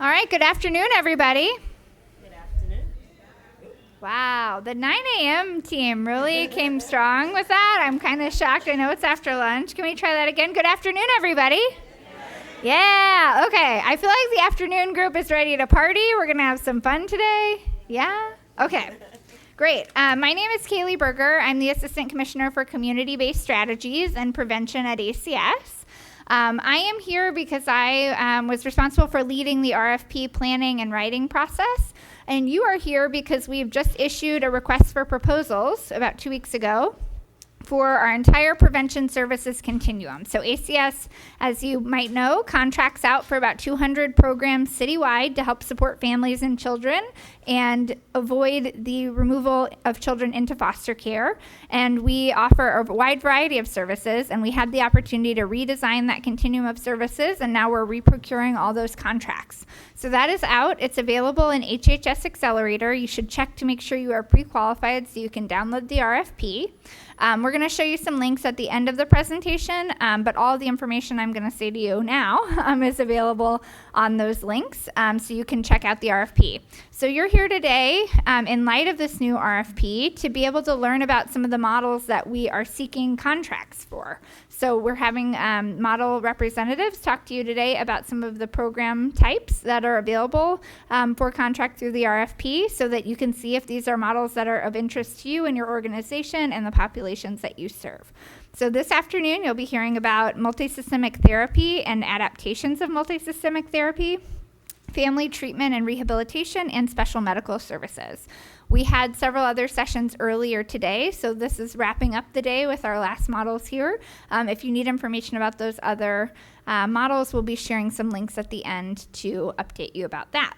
All right, good afternoon, everybody. Good afternoon. Wow, the 9 a.m. team really came strong with that. I'm kind of shocked. I know it's after lunch. Can we try that again? Good afternoon, everybody. Yeah, okay. I feel like the afternoon group is ready to party. We're going to have some fun today. Yeah? Okay. Great. My name is Kaylee Berger. I'm the Assistant Commissioner for Community-Based Strategies and Prevention at ACS. I am here because I was responsible for leading the RFP planning and writing process. And you are here because we've just issued a request for proposals about 2 weeks ago for our entire prevention services continuum. So ACS, as you might know, contracts out for about 200 programs citywide to help support families and children and avoid the removal of children into foster care. And we offer a wide variety of services, and we had the opportunity to redesign that continuum of services, and now we're reprocuring all those contracts. So that is out. It's available in HHS Accelerator. You should check to make sure you are pre-qualified so you can download the RFP. We're going to show you some links at the end of the presentation, but all the information I'm going to say to you now is available on those links, so you can check out the RFP. So you're here today in light of this new RFP to be able to learn about some of the models that we are seeking contracts for. So we're having model representatives talk to you today about some of the program types that are available for contract through the RFP so that you can see if these are models that are of interest to you and your organization and the populations that you serve. So this afternoon, you'll be hearing about multisystemic therapy and adaptations of multisystemic therapy, family treatment and rehabilitation, and special medical services. We had several other sessions earlier today, so this is wrapping up the day with our last models here. If you need information about those other models, we'll be sharing some links at the end to update you about that.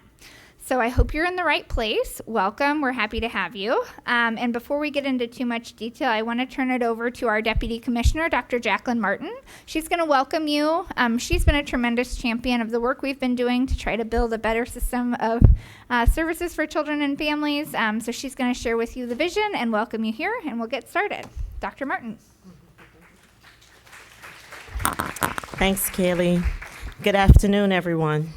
So I hope you're in the right place. Welcome. We're happy to have you. And before we get into too much detail, I want to turn it over to our Deputy Commissioner, Dr. Jacqueline Martin. She's going to welcome you. She's been a tremendous champion of the work we've been doing to try to build a better system of services for children and families. So she's going to share with you the vision and welcome you here, and we'll get started. Dr. Martin. Thanks, Kaylee. Good afternoon, everyone.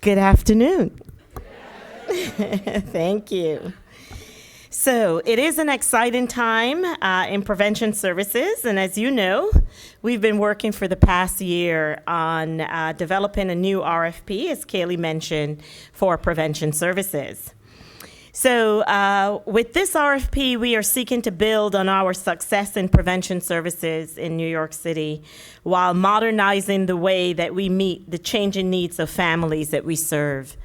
Good afternoon. Thank you. So it is an exciting time in prevention services, and as you know, we've been working for the past year on developing a new RFP, as Kaylee mentioned, for prevention services. So with this RFP, we are seeking to build on our success in prevention services in New York City while modernizing the way that we meet the changing needs of families that we serve.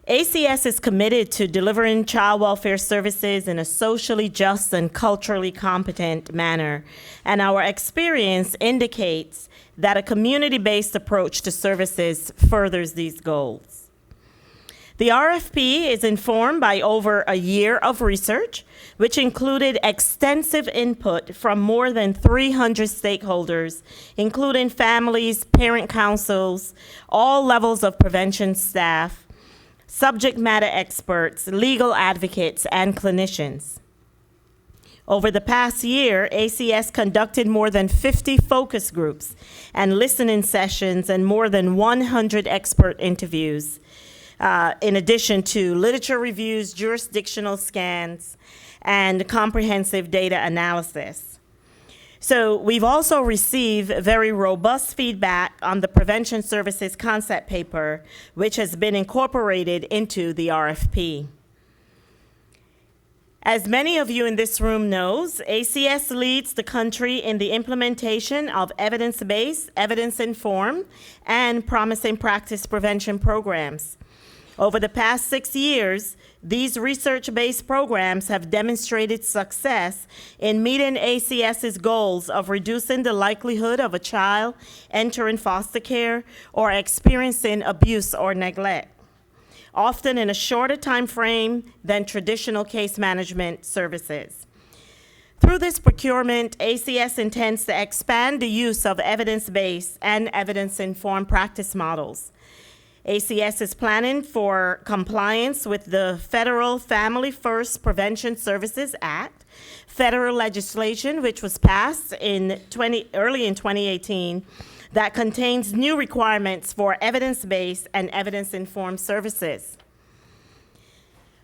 ACS is committed to delivering child welfare services in a socially just and culturally competent manner, and our experience indicates that a community-based approach to services furthers these goals. The RFP is informed by over a year of research, which included extensive input from more than 300 stakeholders, including families, parent councils, all levels of prevention staff, subject matter experts, legal advocates, and clinicians. Over the past year, ACS conducted more than 50 focus groups and listening sessions and more than 100 expert interviews. In addition to literature reviews, jurisdictional scans, and comprehensive data analysis. So we've also received very robust feedback on the prevention services concept paper, which has been incorporated into the RFP. As many of you in this room knows, ACS leads the country in the implementation of evidence-based, evidence-informed, and promising practice prevention programs. Over the past 6 years, these research-based programs have demonstrated success in meeting ACS's goals of reducing the likelihood of a child entering foster care or experiencing abuse or neglect, often in a shorter time frame than traditional case management services. Through this procurement, ACS intends to expand the use of evidence-based and evidence-informed practice models. ACS is planning for compliance with the Federal Family First Prevention Services Act, federal legislation which was passed early in 2018 that contains new requirements for evidence-based and evidence-informed services.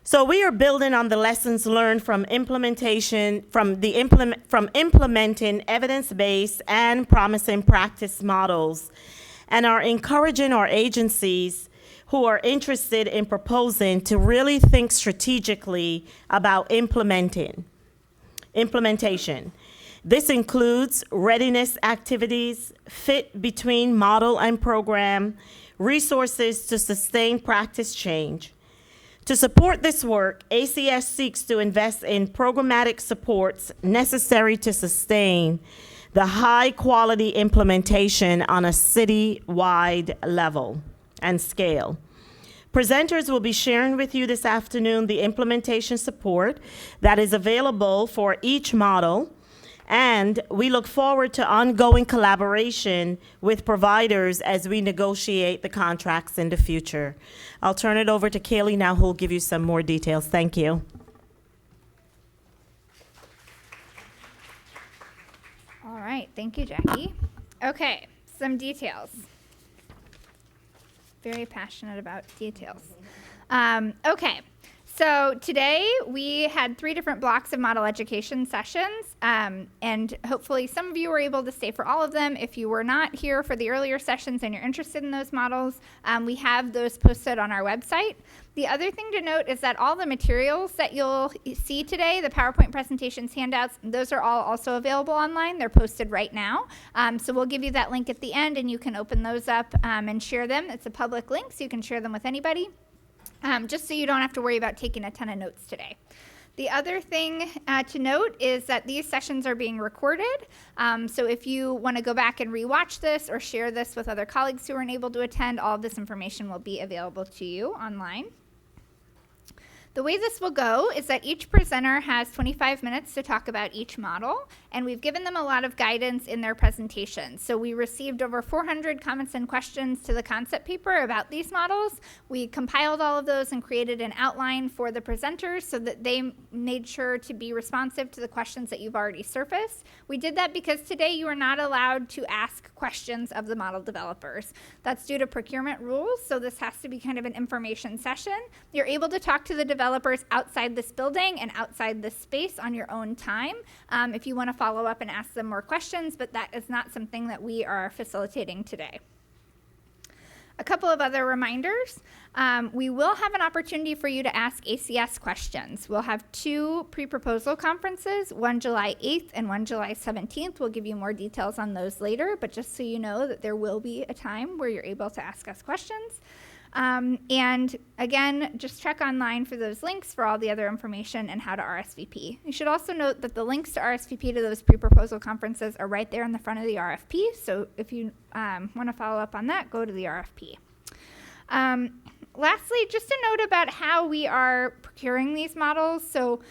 So we are building on the lessons learned from implementing evidence-based and promising practice models, and are encouraging our agencies who are interested in proposing to really think strategically about implementation. This includes readiness activities, fit between model and program, resources to sustain practice change. To support this work, ACS seeks to invest in programmatic supports necessary to sustain the high-quality implementation on a city-wide level and scale. Presenters will be sharing with you this afternoon the implementation support that is available for each model, and we look forward to ongoing collaboration with providers as we negotiate the contracts in the future. I'll turn it over to Kaylee now, who will give you some more details. Thank you. All right, thank you, Jackie. Okay, some details. Very passionate about details. Okay. So today we had 3 different blocks of model education sessions, and hopefully some of you were able to stay for all of them. If you were not here for the earlier sessions and you're interested in those models, we have those posted on our website. The other thing to note is that all the materials that you'll see today, the PowerPoint presentations, handouts, those are all also available online. They're posted right now. So we'll give you that link at the end, and you can open those up and share them. It's a public link, so you can share them with anybody. Just so you don't have to worry about taking a ton of notes today. The other thing to note is that these sessions are being recorded. So if you want to go back and rewatch this or share this with other colleagues who weren't able to attend, all of this information will be available to you online. The way this will go is that each presenter has 25 minutes to talk about each model, and we've given them a lot of guidance in their presentation. So we received over 400 comments and questions to the concept paper about these models. We compiled all of those and created an outline for the presenters so that they made sure to be responsive to the questions that you've already surfaced. We did that because today you are not allowed to ask questions of the model developers. That's due to procurement rules, so this has to be kind of an information session. You're able to talk to the developers outside this building and outside this space on your own time if you want to follow up and ask them more questions, but that is not something that we are facilitating today. A couple of other reminders. We will have an opportunity for you to ask ACS questions. We'll have 2 pre-proposal conferences, one July 8th and one July 17th. We'll give you more details on those later, but just so you know that there will be a time where you're able to ask us questions. And again, just check online for those links for all the other information and how to RSVP. You should also note that the links to RSVP to those pre-proposal conferences are right there in the front of the RFP. So if you want to follow up on that, go to the RFP. Lastly, just a note about how we are procuring these models. So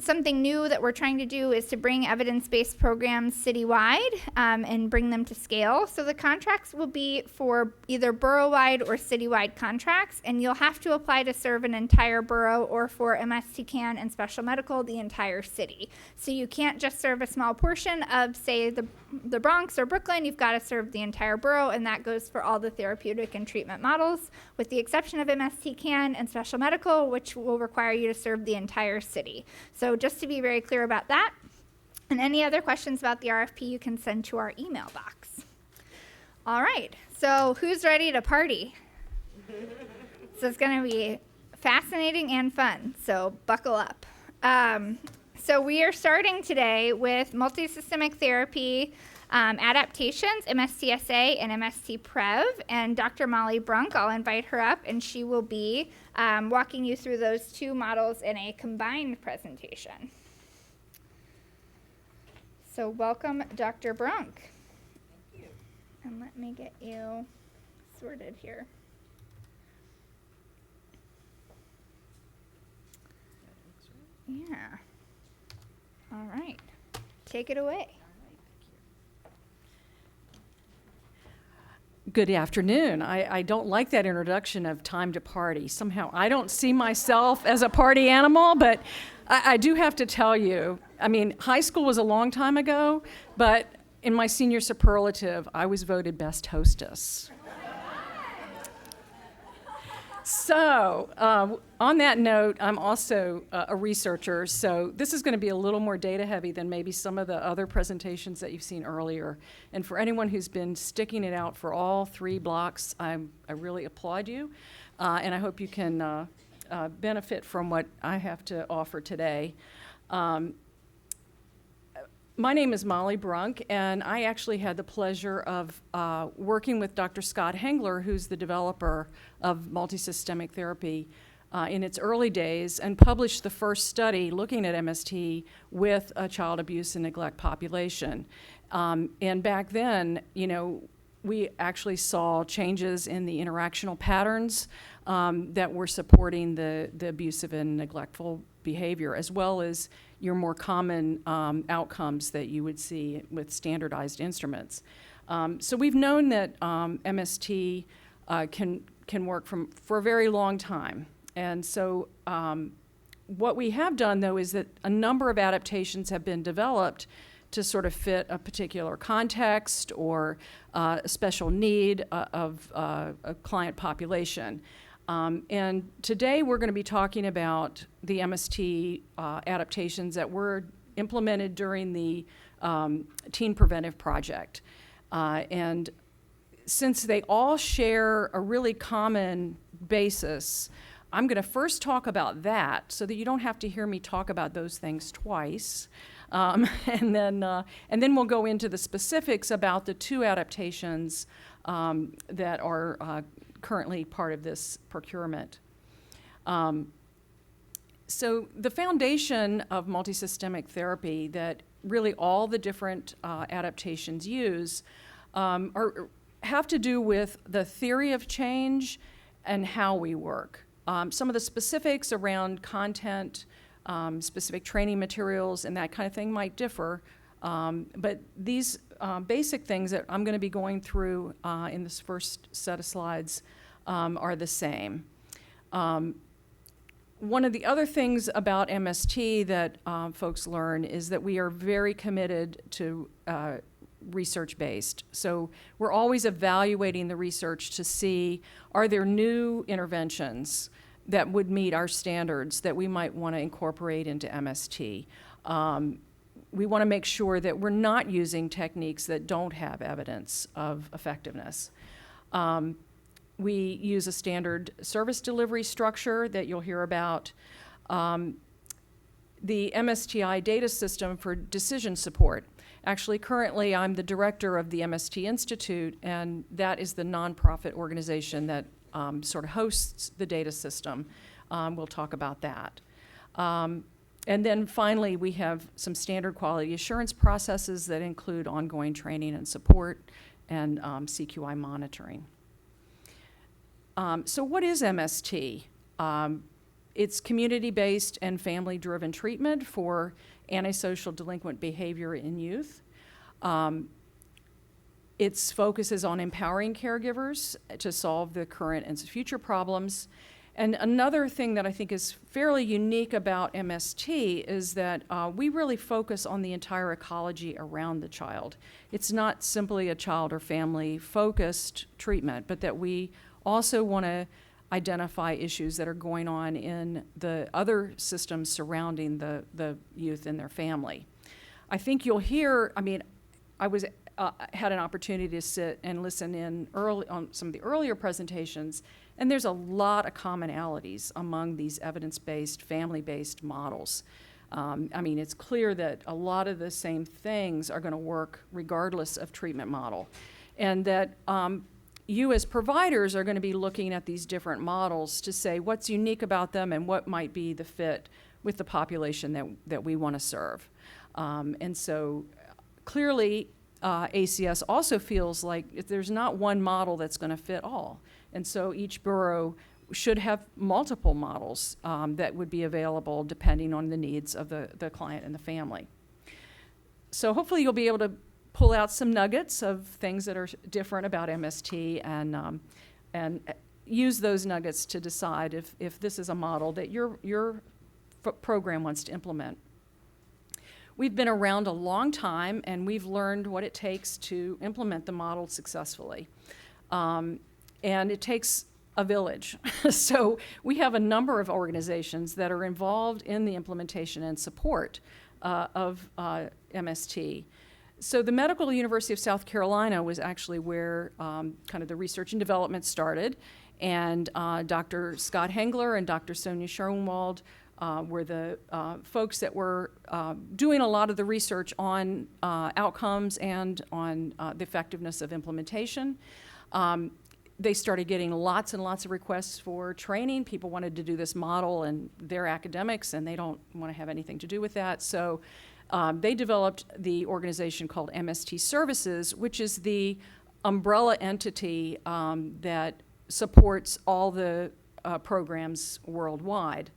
something new that we're trying to do is to bring evidence-based programs citywide and bring them to scale. So the contracts will be for either borough-wide or citywide contracts, and you'll have to apply to serve an entire borough, or for MST-CAN and special medical, the entire city. So you can't just serve a small portion of, say, the Bronx or Brooklyn. You've got to serve the entire borough, and that goes for all the therapeutic and treatment models, with the exception of MST-CAN and special medical, which will require you to serve the entire city. So just to be very clear about that, and any other questions about the RFP you can send to our email box. All right, so who's ready to party? So it's going to be fascinating and fun, so buckle up. So we are starting today with multisystemic therapy adaptations, MST-SA and MST-PREV, and Dr. Molly Brunk, I'll invite her up, and she will be walking you through those 2 models in a combined presentation. So welcome, Dr. Brunk. Thank you. And let me get you sorted here. Yeah. All right. Take it away. Good afternoon. I don't like that introduction of time to party. Somehow I don't see myself as a party animal, but I do have to tell you, I mean, high school was a long time ago, but in my senior superlative, I was voted best hostess. So, on that note, I'm also a researcher, so this is going to be a little more data heavy than maybe some of the other presentations that you've seen earlier. And for anyone who's been sticking it out for all 3 blocks, I really applaud you, and I hope you can benefit from what I have to offer today. My name is Molly Brunk, and I actually had the pleasure of working with Dr. Scott Hengler, who's the developer of multisystemic therapy in its early days, and published the first study looking at MST with a child abuse and neglect population. And back then, you know, we actually saw changes in the interactional patterns that were supporting the abusive and neglectful behavior, as well as your more common outcomes that you would see with standardized instruments. So we've known that MST can work for a very long time. And so what we have done, though, is that a number of adaptations have been developed to sort of fit a particular context or a special need of a client population. And today we're going to be talking about the MST adaptations that were implemented during the Teen Preventive Project. And since they all share a really common basis, I'm going to first talk about that so that you don't have to hear me talk about those things twice. And then we'll go into the specifics about the 2 adaptations that are currently part of this procurement. So the foundation of multisystemic therapy that really all the different adaptations use have to do with the theory of change and how we work. Some of the specifics around content, specific training materials, and that kind of thing might differ, but these basic things that I'm going to be going through in this first set of slides are the same. One of the other things about MST that folks learn is that we are very committed to research-based. So we're always evaluating the research to see, are there new interventions that would meet our standards that we might want to incorporate into MST? We want to make sure that we're not using techniques that don't have evidence of effectiveness. We use a standard service delivery structure that you'll hear about. The MSTI data system for decision support. Actually, currently, I'm the director of the MST Institute, and that is the nonprofit organization that sort of hosts the data system. We'll talk about that. And then finally, we have some standard quality assurance processes that include ongoing training and support and CQI monitoring. So what is MST? It's community-based and family-driven treatment for antisocial delinquent behavior in youth. Its focus is on empowering caregivers to solve the current and future problems. And another thing that I think is fairly unique about MST is that we really focus on the entire ecology around the child. It's not simply a child or family-focused treatment, but that we also want to identify issues that are going on in the other systems surrounding the youth and their family. I think you'll hear, I mean, I had an opportunity to sit and listen in early on some of the earlier presentations, and there's a lot of commonalities among these evidence-based, family-based models. I mean, it's clear that a lot of the same things are going to work regardless of treatment model, and that you as providers are going to be looking at these different models to say what's unique about them and what might be the fit with the population that we want to serve. And so clearly ACS also feels like there's not one model that's going to fit all. And so each borough should have multiple models that would be available depending on the needs of the client and the family. So hopefully you'll be able to pull out some nuggets of things that are different about MST and use those nuggets to decide if this is a model that your program wants to implement. We've been around a long time, and we've learned what it takes to implement the model successfully. And it takes a village. So we have a number of organizations that are involved in the implementation and support of MST. So the Medical University of South Carolina was actually where kind of the research and development started. And Dr. Scott Hengler and Dr. Sonia Schoenwald were the folks that were doing a lot of the research on outcomes and on the effectiveness of implementation. They started getting lots and lots of requests for training. People wanted to do this model, and they're academics, and they don't want to have anything to do with that. So they developed the organization called MST Services, which is the umbrella entity that supports all the programs worldwide.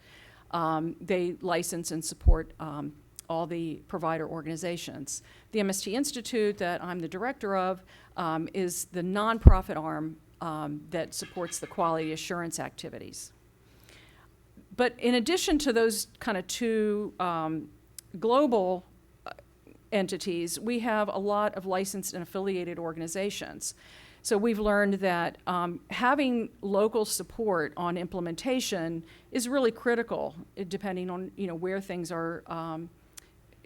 They license and support all the provider organizations. The MST Institute that I'm the director of is the nonprofit arm that supports the quality assurance activities. But in addition to those kind of two global entities, we have a lot of licensed and affiliated organizations. So we've learned that having local support on implementation is really critical, depending on where things are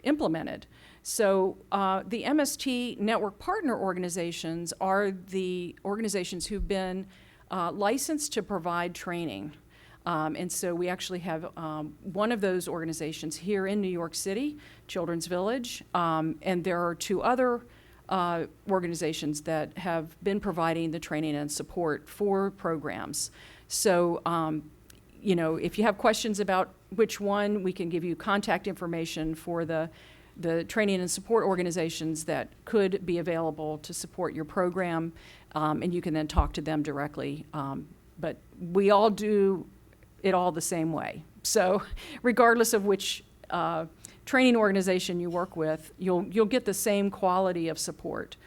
implemented. So the MST network partner organizations are the organizations who've been licensed to provide training. And so we actually have one of those organizations here in New York City, Children's Village, and there are two other organizations that have been providing the training and support for programs. So, if you have questions about which one, we can give you contact information for the training and support organizations that could be available to support your program, and you can then talk to them directly. But we all do it all the same way. So regardless of which training organization you work with, you'll get the same quality of support.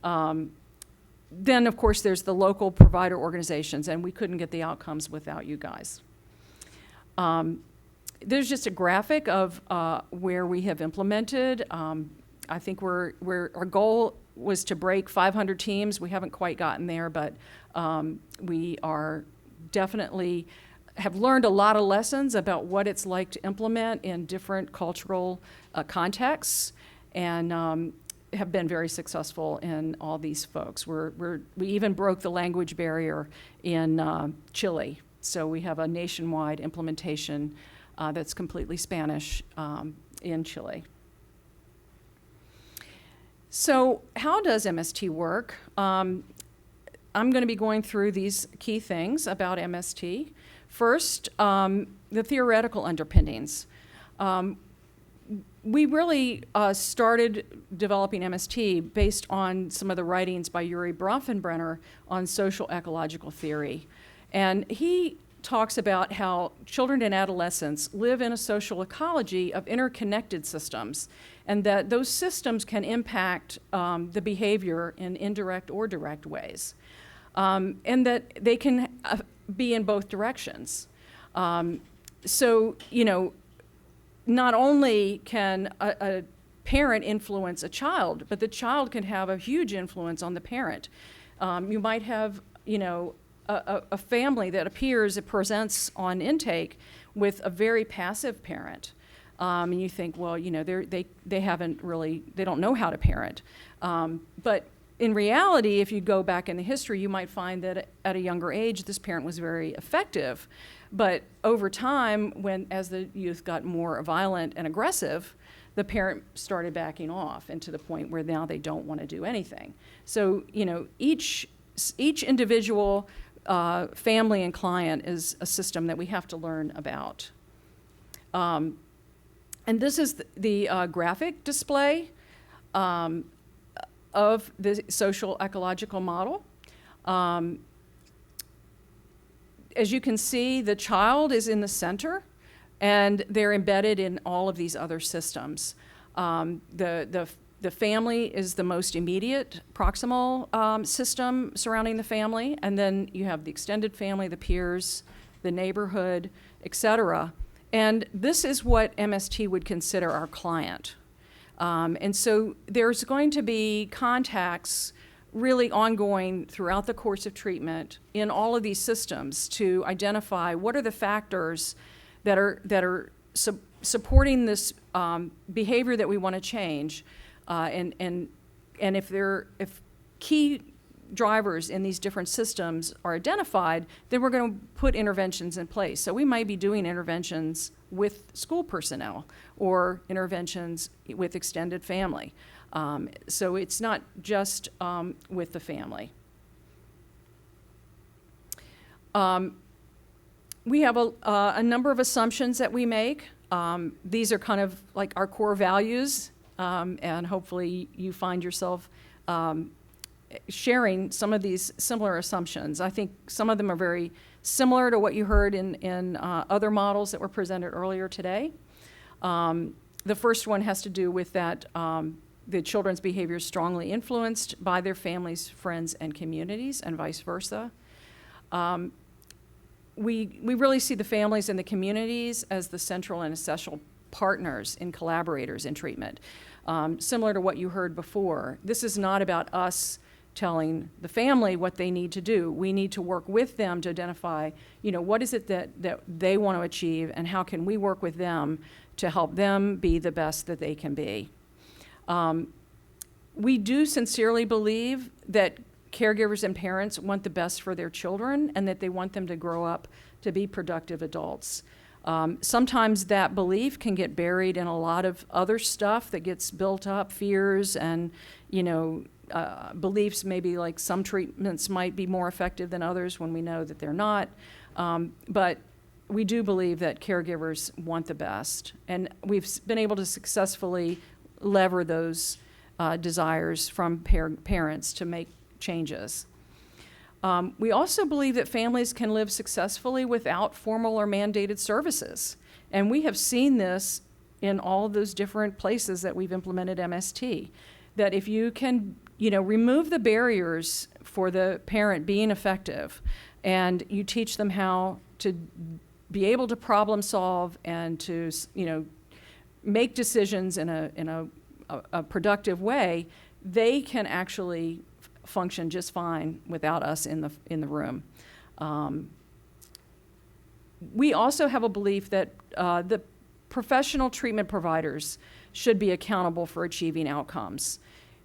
Then, of course, there's the local provider organizations, and we couldn't get the outcomes without you guys. There's just a graphic of where we have implemented. I think our goal was to break 500 teams. We haven't quite gotten there, but we are definitely have learned a lot of lessons about what it's like to implement in different cultural contexts, and have been very successful in all these folks. We even broke the language barrier in Chile, so we have a nationwide implementation that's completely Spanish in Chile. So how does MST work? I'm going to be going through these key things about MST. First, the theoretical underpinnings. We really started developing MST based on some of the writings by Uri Bronfenbrenner on social ecological theory. And he talks about how children and adolescents live in a social ecology of interconnected systems, and that those systems can impact the behavior in indirect or direct ways, and that they can be in both directions. So, not only can a parent influence a child, but the child can have a huge influence on the parent. You might have, a family that it presents on intake with a very passive parent. And you think, well, they don't know how to parent. But in reality, if you go back in the history, you might find that at a younger age, this parent was very effective. But over time, as the youth got more violent and aggressive, the parent started backing off, and to the point where now they don't want to do anything. So, each individual family and client is a system that we have to learn about. And this is the graphic display of the social ecological model. As you can see, the child is in the center, and they're embedded in all of these other systems. The The family is the most immediate proximal system surrounding the family, and then you have the extended family, the peers, the neighborhood, et cetera. And this is what MST would consider our client. And so there's going to be contacts really ongoing throughout the course of treatment in all of these systems to identify what are the factors that are supporting this behavior that we want to change, and if key drivers in these different systems are identified, then we're going to put interventions in place. So we might be doing interventions with school personnel or interventions with extended family. So it's not just with the family. We have a number of assumptions that we make. These are kind of like our core values, and hopefully you find yourself sharing some of these similar assumptions. I think some of them are very similar to what you heard in other models that were presented earlier today. The first one has to do with that the children's behavior is strongly influenced by their families, friends, and communities, and vice versa. We really see the families and the communities as the central and essential partners and collaborators in treatment. Similar to what you heard before, this is not about us telling the family what they need to do. We need to work with them to identify, what is it that they want to achieve, and how can we work with them to help them be the best that they can be. We do sincerely believe that caregivers and parents want the best for their children, and that they want them to grow up to be productive adults. Sometimes that belief can get buried in a lot of other stuff that gets built up, fears and, beliefs, maybe like some treatments might be more effective than others when we know that they're not. But we do believe that caregivers want the best, and we've been able to successfully lever those desires from parents to make changes. We also believe that families can live successfully without formal or mandated services. And we have seen this in all of those different places that we've implemented MST, that if you can, remove the barriers for the parent being effective, and you teach them how to be able to problem solve and to, make decisions in a productive way, they can actually function just fine without us in the room. We also have a belief that the professional treatment providers should be accountable for achieving outcomes.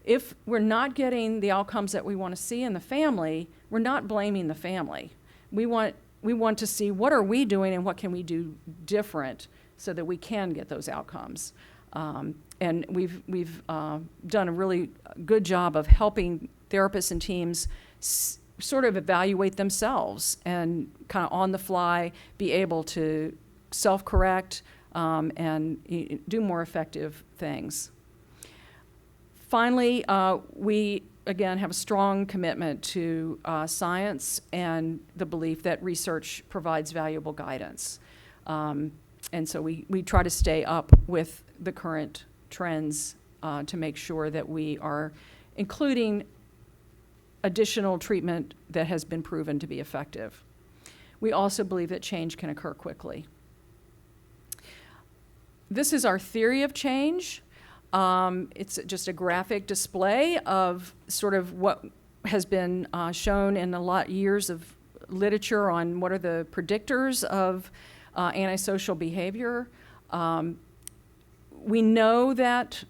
If we're not getting the outcomes that we want to see in the family, we're not blaming the family. We want to see what are we doing and what can we do different so that we can get those outcomes. And we've done a really good job of helping therapists and teams sort of evaluate themselves and kind of on the fly be able to self-correct and do more effective things. Finally, we again have a strong commitment to science and the belief that research provides valuable guidance. And so we try to stay up with the current trends to make sure that we are including additional treatment that has been proven to be effective. We also believe that change can occur quickly. This is our theory of change. It's just a graphic display of sort of what has been shown in a lot of years of literature on what are the predictors of antisocial behavior. We know that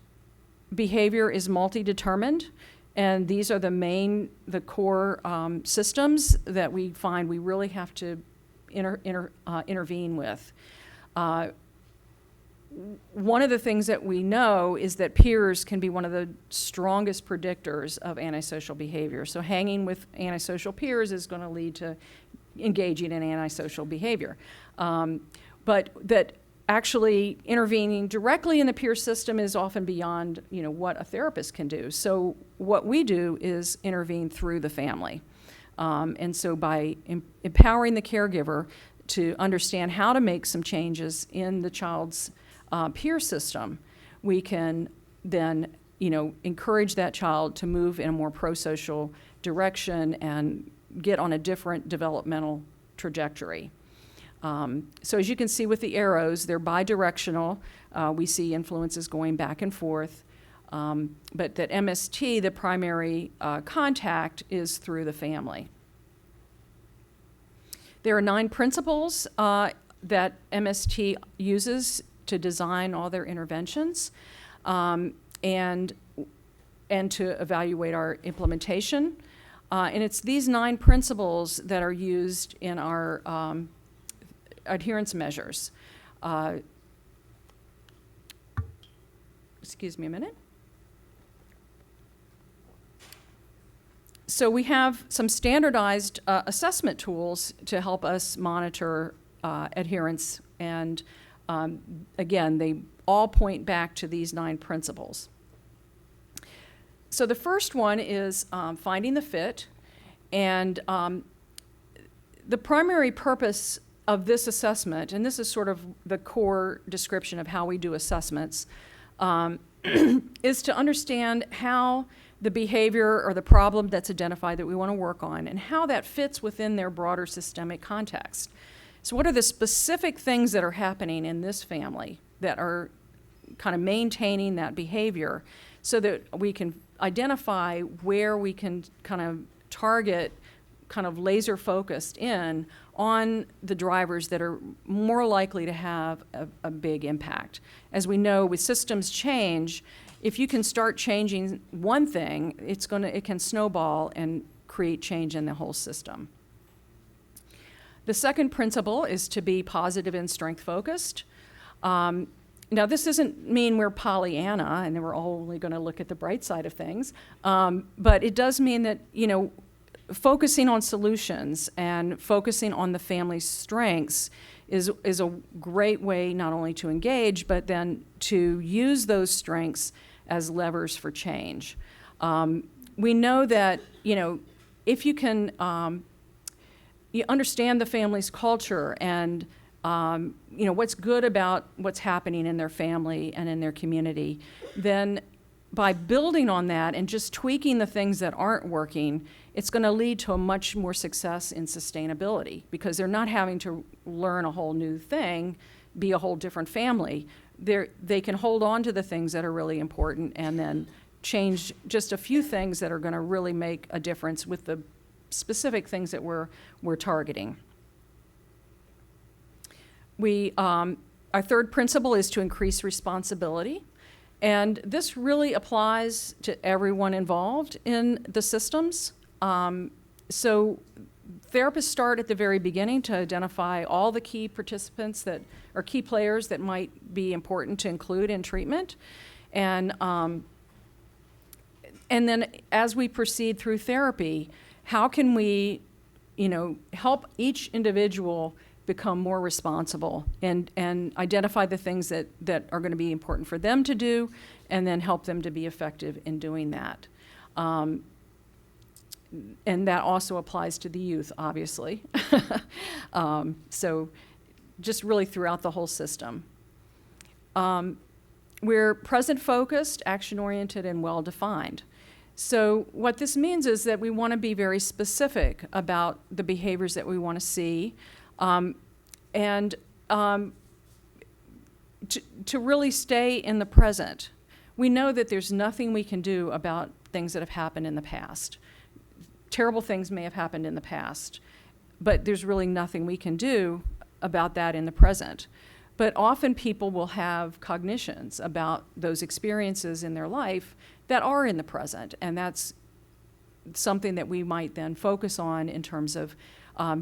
behavior is multi-determined, and these are the core systems that we find we really have to intervene with. One of the things that we know is that peers can be one of the strongest predictors of antisocial behavior. So hanging with antisocial peers is going to lead to engaging in antisocial behavior. But that actually intervening directly in the peer system is often beyond, what a therapist can do. So what we do is intervene through the family. And so by empowering the caregiver to understand how to make some changes in the child's peer system, we can then encourage that child to move in a more pro-social direction and get on a different developmental trajectory. So as you can see with the arrows, they're bidirectional. We see influences going back and forth. But that MST, the primary contact, is through the family. There are 9 principles that MST uses to design all their interventions and to evaluate our implementation. And it's these 9 principles that are used in our adherence measures. Excuse me a minute. So we have some standardized assessment tools to help us monitor adherence, and again, they all point back to these 9 principles. So the first one is finding the fit, and the primary purpose of this assessment, and this is sort of the core description of how we do assessments, is to understand how the behavior or the problem that's identified that we want to work on and how that fits within their broader systemic context. So what are the specific things that are happening in this family that are kind of maintaining that behavior so that we can identify where we can kind of target kind of laser focused in on the drivers that are more likely to have a big impact. As we know, with systems change, if you can start changing one thing, it can snowball and create change in the whole system. The second principle is to be positive and strength focused. Now, this doesn't mean we're Pollyanna and that we're only going to look at the bright side of things, but it does mean that, focusing on solutions and focusing on the family's strengths is a great way not only to engage, but then to use those strengths as levers for change. We know that, if you can you understand the family's culture and what's good about what's happening in their family and in their community, then by building on that and just tweaking the things that aren't working, it's going to lead to a much more success in sustainability because they're not having to learn a whole new thing, be a whole different family. They can hold on to the things that are really important and then change just a few things that are going to really make a difference with the specific things that we're targeting. Our third principle is to increase responsibility. And this really applies to everyone involved in the systems. So therapists start at the very beginning to identify all the key participants that are key players that might be important to include in treatment. And then as we proceed through therapy, how can we, help each individual become more responsible and identify the things that are going to be important for them to do and then help them to be effective in doing that. And that also applies to the youth, obviously. So just really throughout the whole system. We're present-focused, action-oriented, and well-defined. So what this means is that we want to be very specific about the behaviors that we want to see, and to really stay in the present. We know that there's nothing we can do about things that have happened in the past. Terrible things may have happened in the past, but there's really nothing we can do about that in the present. But often people will have cognitions about those experiences in their life that are in the present, and that's something that we might then focus on in terms of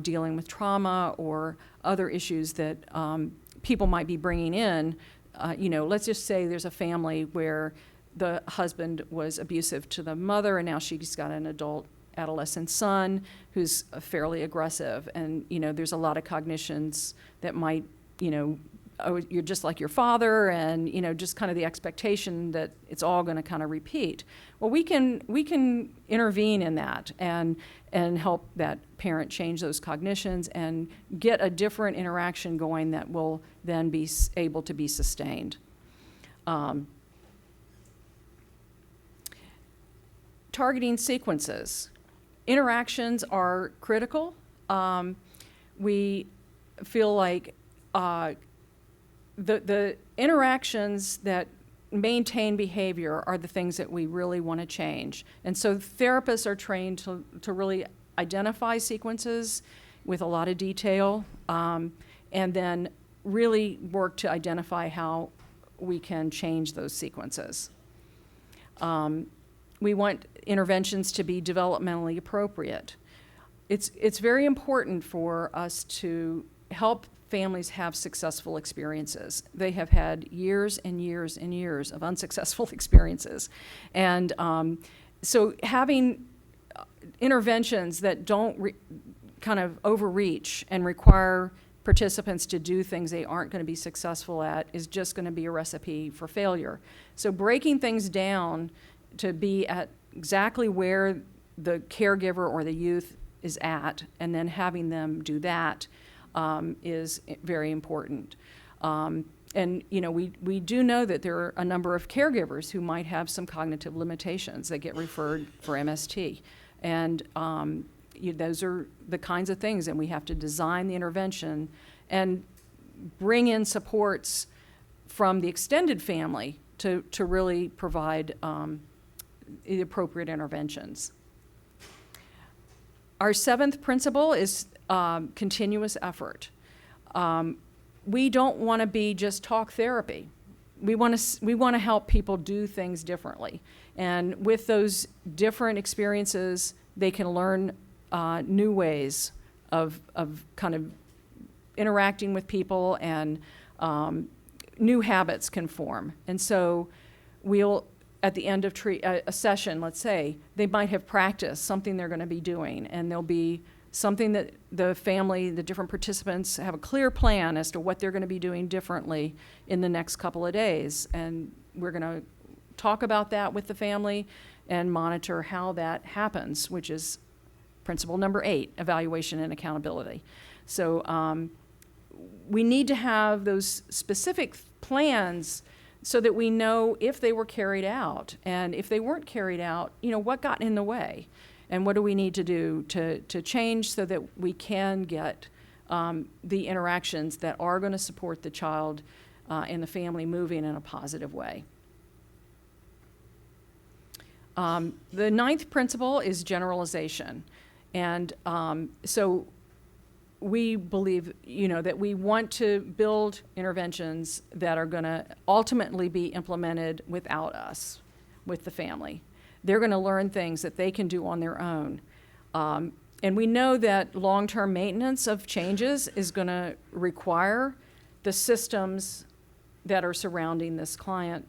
dealing with trauma or other issues that people might be bringing in. Let's just say there's a family where the husband was abusive to the mother, and now she's got an adolescent son who's fairly aggressive, and there's a lot of cognitions that might, oh, you're just like your father, and just kind of the expectation that it's all going to kind of repeat. Well, we can intervene in that and help that parent change those cognitions and get a different interaction going that will then be able to be sustained. targeting sequences. Interactions are critical. We feel like the interactions that maintain behavior are the things that we really want to change. And so therapists are trained to really identify sequences with a lot of detail, and then really work to identify how we can change those sequences. We want interventions to be developmentally appropriate. It's very important for us to help families have successful experiences. They have had years and years and years of unsuccessful experiences. And so having interventions that don't kind of overreach and require participants to do things they aren't going to be successful at is just going to be a recipe for failure. So breaking things down to be at exactly where the caregiver or the youth is at, and then having them do that is very important. And you know, we do know that there are a number of caregivers who might have some cognitive limitations that get referred for MST. And those are the kinds of things, and we have to design the intervention and bring in supports from the extended family to really provide the appropriate interventions. Our seventh principle is continuous effort. We don't want to be just talk therapy. We want to help people do things differently. And with those different experiences, they can learn new ways of kind of interacting with people, and new habits can form. And so we'll, at the end of a session, let's say, they might have practiced something they're going to be doing, and there'll be something that the family, the different participants have a clear plan as to what they're going to be doing differently in the next couple of days. And we're going to talk about that with the family and monitor how that happens, which is principle number 8, evaluation and accountability. So we need to have those specific plans so that we know if they were carried out, and if they weren't carried out, you know, what got in the way, and what do we need to do to change so that we can get the interactions that are going to support the child and the family moving in a positive way. The 9th principle is generalization. And so we believe, you know, that we want to build interventions that are going to ultimately be implemented without us, with the family. They're going to learn things that they can do on their own. And we know that long-term maintenance of changes is going to require the systems that are surrounding this client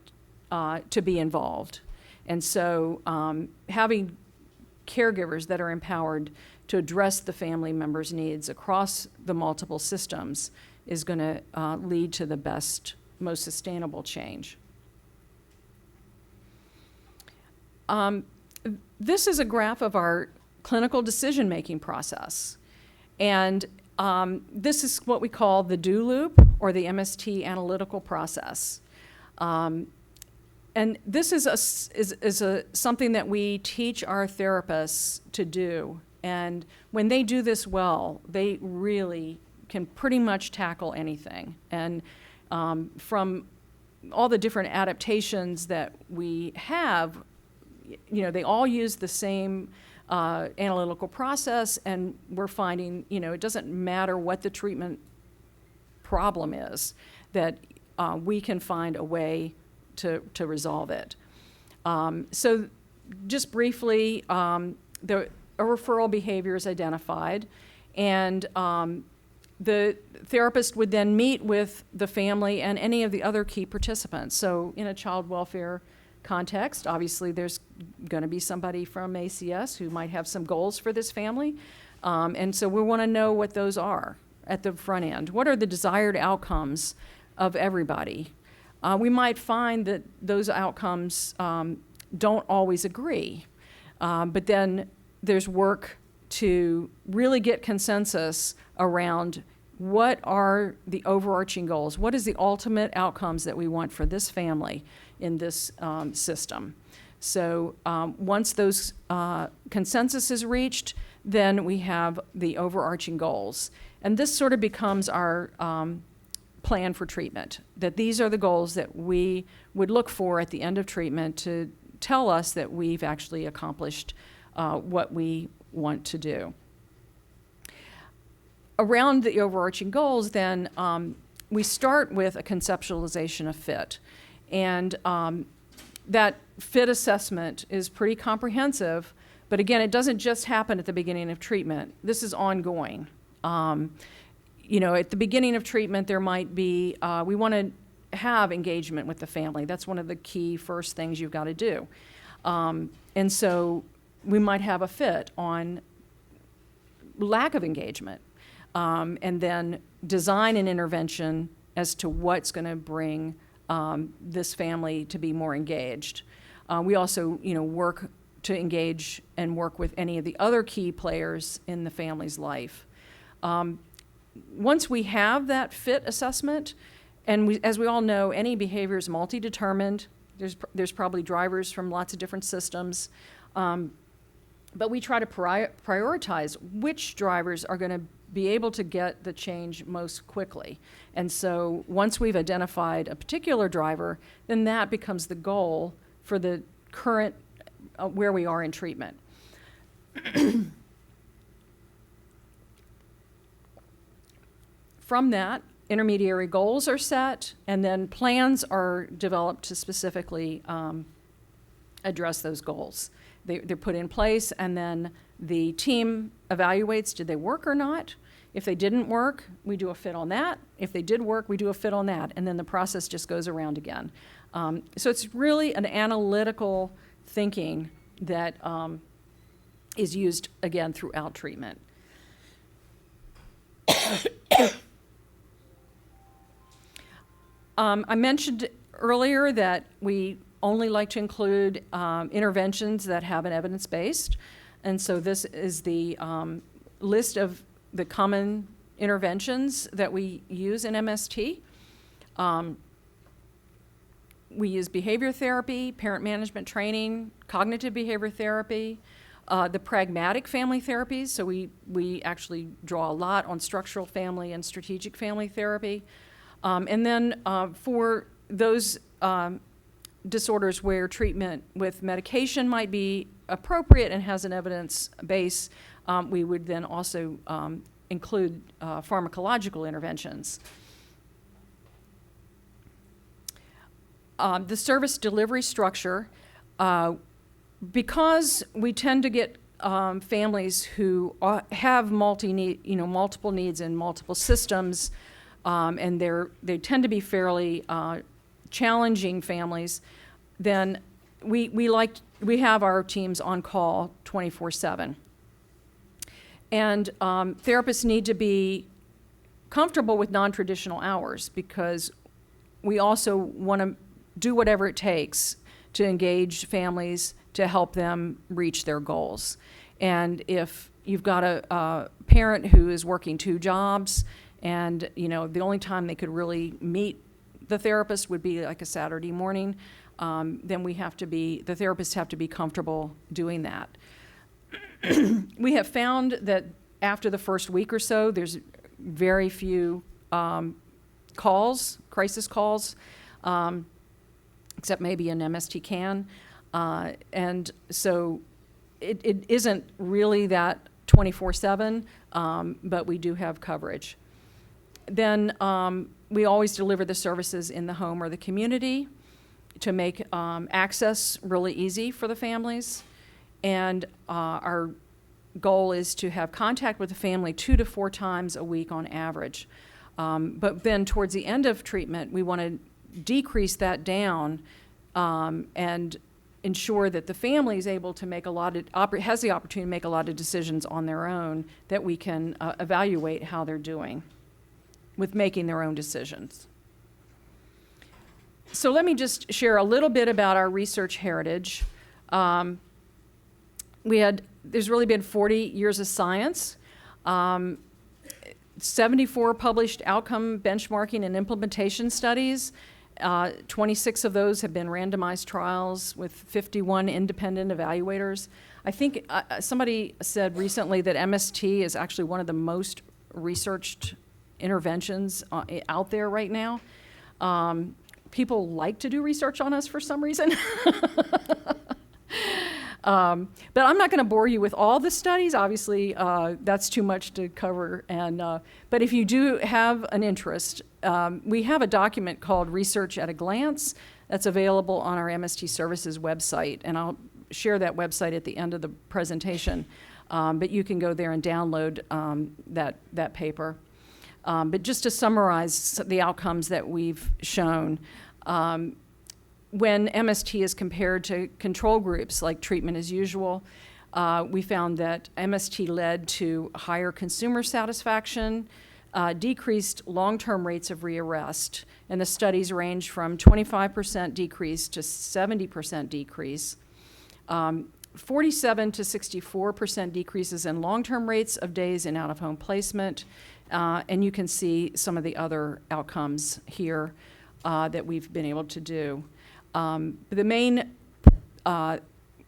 to be involved. And so having caregivers that are empowered to address the family members' needs across the multiple systems is going to lead to the best, most sustainable change. This is a graph of our clinical decision-making process. And this is what we call the do loop, or the MST analytical process. And this is something that we teach our therapists to do. And when they do this well, they really can pretty much tackle anything. And from all the different adaptations that we have, you know, they all use the same analytical process, and we're finding, you know, it doesn't matter what the treatment problem is, that we can find a way to resolve it. So just briefly, a referral behavior is identified, and the therapist would then meet with the family and any of the other key participants. So in a child welfare context, obviously there's going to be somebody from ACS who might have some goals for this family, and so we want to know what those are at the front end. What are the desired outcomes of everybody? We might find that those outcomes don't always agree, but then there's work to really get consensus around what are the overarching goals, what is the ultimate outcomes that we want for this family in this system. So once those consensus is reached, then we have the overarching goals. And this sort of becomes our plan for treatment, that these are the goals that we would look for at the end of treatment to tell us that we've actually accomplished what we want to do. Around the overarching goals, then, we start with a conceptualization of fit. And that fit assessment is pretty comprehensive, but again, it doesn't just happen at the beginning of treatment. This is ongoing. You know, at the beginning of treatment, there might be, we want to have engagement with the family. That's one of the key first things you've got to do. And so we might have a fit on lack of engagement, and then design an intervention as to what's going to bring this family to be more engaged. We also, you know, work to engage and work with any of the other key players in the family's life. Once we have that fit assessment, and as we all know, any behavior is multi-determined. There's probably drivers from lots of different systems, but we try to prioritize which drivers are going to be able to get the change most quickly. And so once we've identified a particular driver, then that becomes the goal for the current, where we are in treatment. From that, intermediary goals are set, and then plans are developed to specifically address those goals. They're put in place, and then the team evaluates, did they work or not? If they didn't work, we do a fit on that. If they did work, we do a fit on that, and then the process just goes around again. So it's really an analytical thinking that is used, again, throughout treatment. I mentioned earlier that we only like to include interventions that have an evidence-based, and so this is the list of the common interventions that we use in MST. We use behavior therapy, parent management training, cognitive behavior therapy, the pragmatic family therapies, so we actually draw a lot on structural family and strategic family therapy. And then for those disorders where treatment with medication might be appropriate and has an evidence base, we would then also include pharmacological interventions. The service delivery structure, because we tend to get families who have multiple needs in multiple systems, and they tend to be fairly challenging families, then we have our teams on call 24/7. And therapists need to be comfortable with non-traditional hours, because we also want to do whatever it takes to engage families to help them reach their goals. And if you've got a parent who is working 2 jobs, and the only time they could really meet the therapist would be like a Saturday morning, then the therapists have to be comfortable doing that. We have found that after the first week or so, there's very few crisis calls, except maybe an MST-CAN. And so it isn't really that 24/7, but we do have coverage. Then we always deliver the services in the home or the community to make access really easy for the families. And our goal is to have contact with the family 2 to 4 times a week on average. But then towards the end of treatment, we want to decrease that down and ensure that the family is able to make has the opportunity to make a lot of decisions on their own, that we can evaluate how they're doing with making their own decisions. So let me just share a little bit about our research heritage. There's really been 40 years of science, 74 published outcome benchmarking and implementation studies, 26 of those have been randomized trials with 51 independent evaluators. I think somebody said recently that MST is actually one of the most researched interventions out there right now. People like to do research on us for some reason. But I'm not going to bore you with all the studies. Obviously, that's too much to cover. But if you do have an interest, we have a document called Research at a Glance that's available on our MST Services website. And I'll share that website at the end of the presentation. But you can go there and download that paper. But just to summarize the outcomes that we've shown, when MST is compared to control groups like treatment as usual, we found that MST led to higher consumer satisfaction, decreased long-term rates of rearrest, and the studies range from 25% decrease to 70% decrease, 47 to 64% decreases in long-term rates of days in out-of-home placement, and you can see some of the other outcomes here that we've been able to do. The main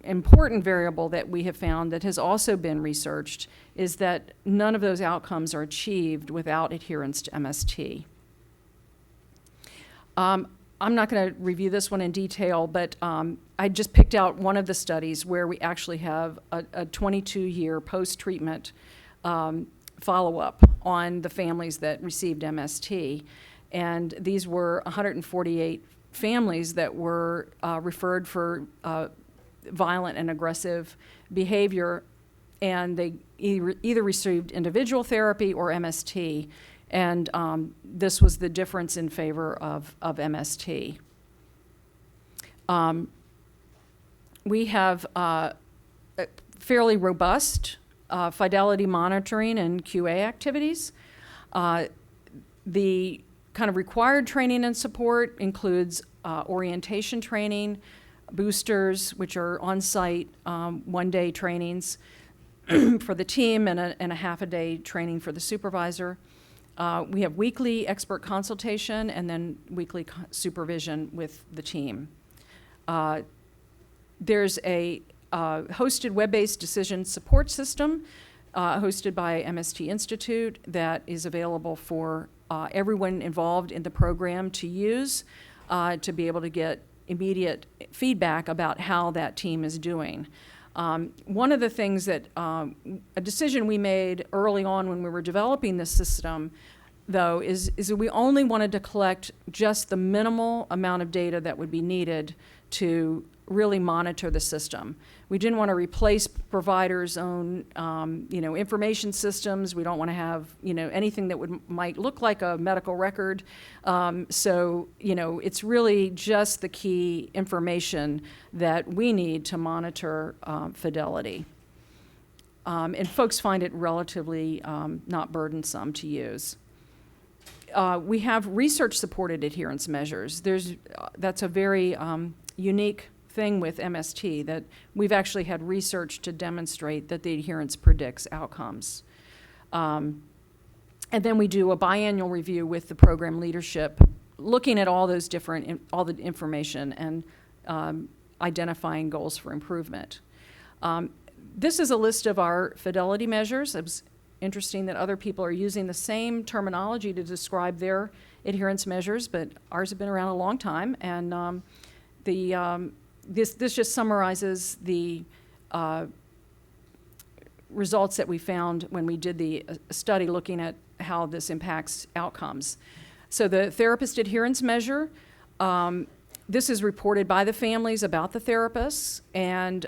important variable that we have found that has also been researched is that none of those outcomes are achieved without adherence to MST. I'm not going to review this one in detail, but I just picked out one of the studies where we actually have a 22-year post-treatment follow-up on the families that received MST. And these were 148 families that were referred for violent and aggressive behavior, and they either received individual therapy or MST, and this was the difference in favor of MST. We have fairly robust fidelity monitoring and QA activities. The kind of required training and support includes orientation training, boosters, which are on-site one-day trainings for the team, and a half-a-day training for the supervisor. We have weekly expert consultation and then weekly supervision with the team. There's a hosted web-based decision support system hosted by MST Institute that is available for everyone involved in the program to use to be able to get immediate feedback about how that team is doing. One of the things that, a decision we made early on when we were developing this system, though, is that we only wanted to collect just the minimal amount of data that would be needed to really monitor the system. We didn't want to replace providers' own, information systems. We don't want to have, anything that might look like a medical record. So, it's really just the key information that we need to monitor fidelity. And folks find it relatively not burdensome to use. We have research-supported adherence measures. That's a very unique thing with MST, that we've actually had research to demonstrate that the adherence predicts outcomes. And then we do a biannual review with the program leadership, looking at all those all the information and identifying goals for improvement. This is a list of our fidelity measures. It was interesting that other people are using the same terminology to describe their adherence measures, but ours have been around a long time, and this just summarizes the results that we found when we did the study looking at how this impacts outcomes. So the therapist adherence measure, this is reported by the families about the therapists, and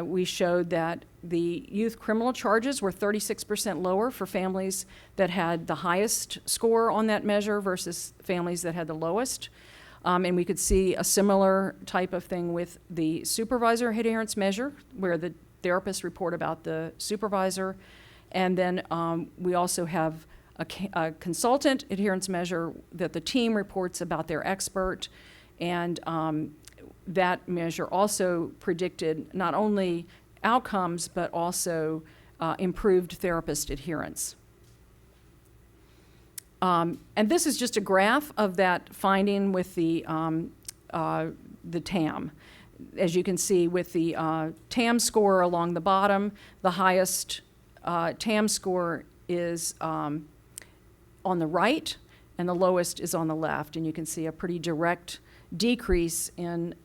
we showed that the youth criminal charges were 36% lower for families that had the highest score on that measure versus families that had the lowest. And we could see a similar type of thing with the supervisor adherence measure, where the therapists report about the supervisor. And then we also have a consultant adherence measure that the team reports about their expert. And that measure also predicted not only outcomes, but also improved therapist adherence. And this is just a graph of that finding with the TAM. As you can see with the TAM score along the bottom, the highest TAM score is on the right, and the lowest is on the left. And you can see a pretty direct decrease in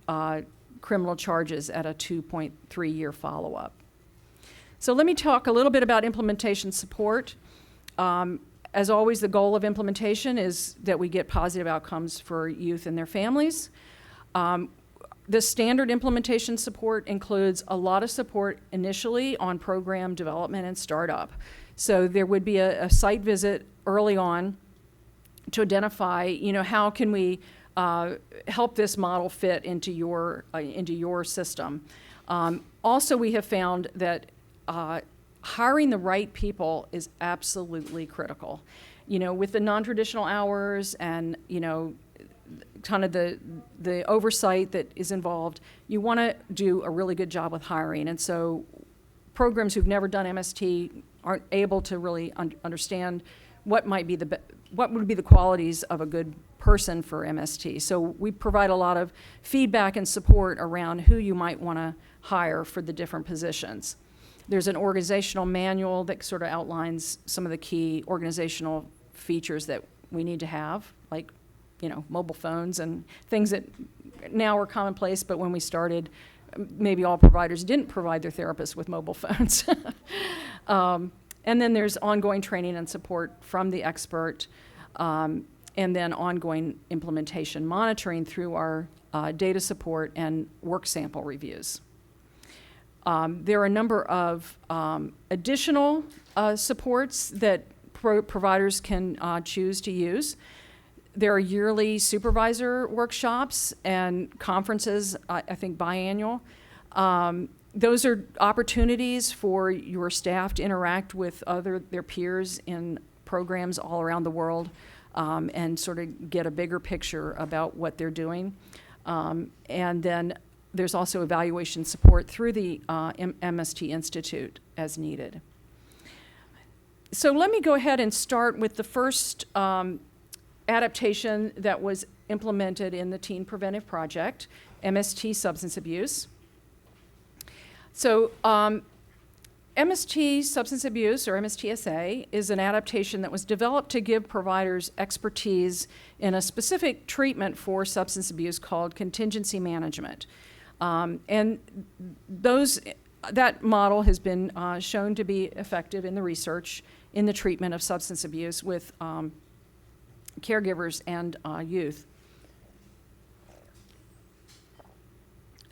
criminal charges at a 2.3-year follow-up. So let me talk a little bit about implementation support. As always, the goal of implementation is that we get positive outcomes for youth and their families. The standard implementation support includes a lot of support initially on program development and startup. So there would be a site visit early on to identify, how can we help this model fit into your system. Also, we have found that hiring the right people is absolutely critical. With the non-traditional hours and, kind of the oversight that is involved, you want to do a really good job with hiring. And so programs who've never done MST aren't able to really understand what would be the qualities of a good person for MST. So we provide a lot of feedback and support around who you might want to hire for the different positions. There's an organizational manual that sort of outlines some of the key organizational features that we need to have, like mobile phones and things that now are commonplace, but when we started, maybe all providers didn't provide their therapists with mobile phones. And then there's ongoing training and support from the expert, and then ongoing implementation monitoring through our data support and work sample reviews. There are a number of additional supports that providers can choose to use. There are yearly supervisor workshops and conferences, I think biannual. Those are opportunities for your staff to interact with their peers in programs all around the world, and sort of get a bigger picture about what they're doing. And then there's also evaluation support through the MST Institute as needed. So let me go ahead and start with the first adaptation that was implemented in the Teen Preventive Project, MST Substance Abuse. So MST Substance Abuse, or MST-SA, is an adaptation that was developed to give providers expertise in a specific treatment for substance abuse called contingency management. And that model has been shown to be effective in the research in the treatment of substance abuse with caregivers and youth.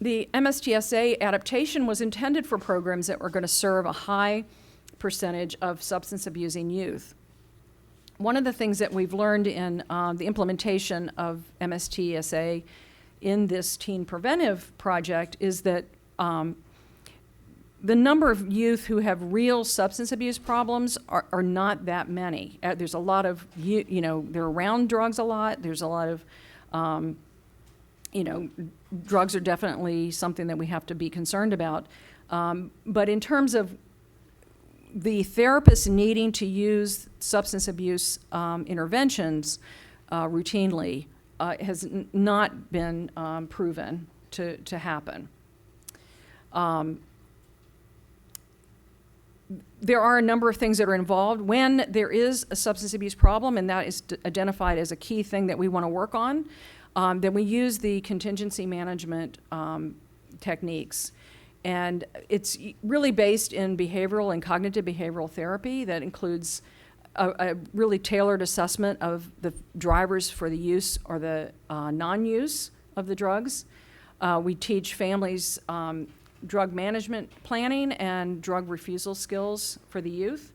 The MST-SA adaptation was intended for programs that were going to serve a high percentage of substance abusing youth. One of the things that we've learned in the implementation of MST-SA in this Teen Preventive Project is that the number of youth who have real substance abuse problems are not that many. There's a lot of, they're around drugs a lot. There's a lot of, drugs are definitely something that we have to be concerned about. But in terms of the therapists needing to use substance abuse interventions routinely has not been proven to happen. There are a number of things that are involved when there is a substance abuse problem, and that is identified as a key thing that we want to work on. Then we use the contingency management techniques. And it's really based in behavioral and cognitive behavioral therapy that includes a really tailored assessment of the drivers for the use or the non-use of the drugs. We teach families drug management planning and drug refusal skills for the youth.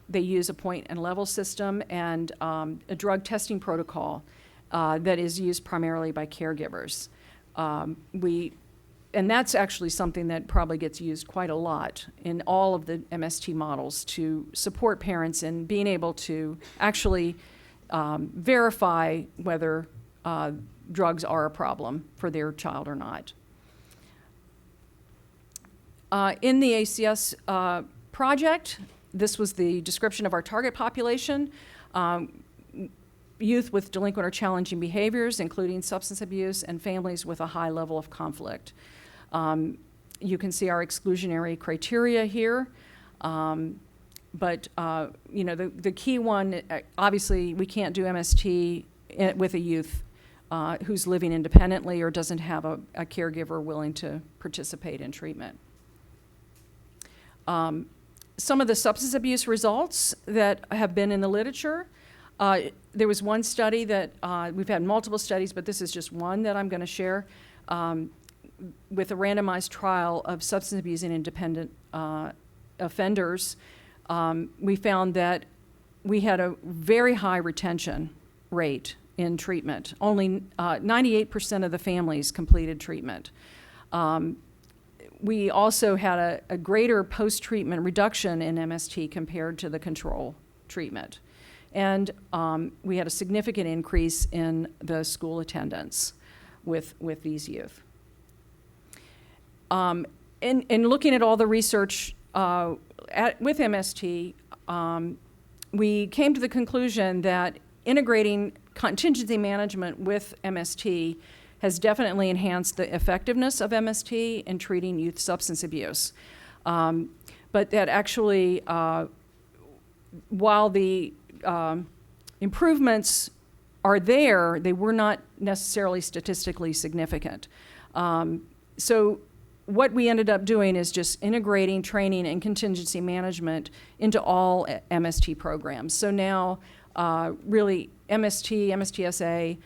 They use a point and level system and a drug testing protocol that is used primarily by caregivers. And that's actually something that probably gets used quite a lot in all of the MST models to support parents in being able to actually verify whether drugs are a problem for their child or not. In the ACS project, this was the description of our target population. youth with delinquent or challenging behaviors, including substance abuse, and families with a high level of conflict. You can see our exclusionary criteria here. But the key one, obviously, we can't do MST with a youth who's living independently or doesn't have a caregiver willing to participate in treatment. Some of the substance abuse results that have been in the literature, there was one study that, we've had multiple studies, but this is just one that I'm going to share, with a randomized trial of substance abuse in independent offenders. We found that we had a very high retention rate in treatment. Only 98% of the families completed treatment. We also had a greater post-treatment reduction in MST compared to the control treatment. And we had a significant increase in the school attendance with these youth. In looking at all the research with MST, we came to the conclusion that integrating contingency management with MST has definitely enhanced the effectiveness of MST in treating youth substance abuse. But that actually, while the improvements are there, they were not necessarily statistically significant. So what we ended up doing is just integrating training and contingency management into all MST programs. So now, really, MST, MST-SA,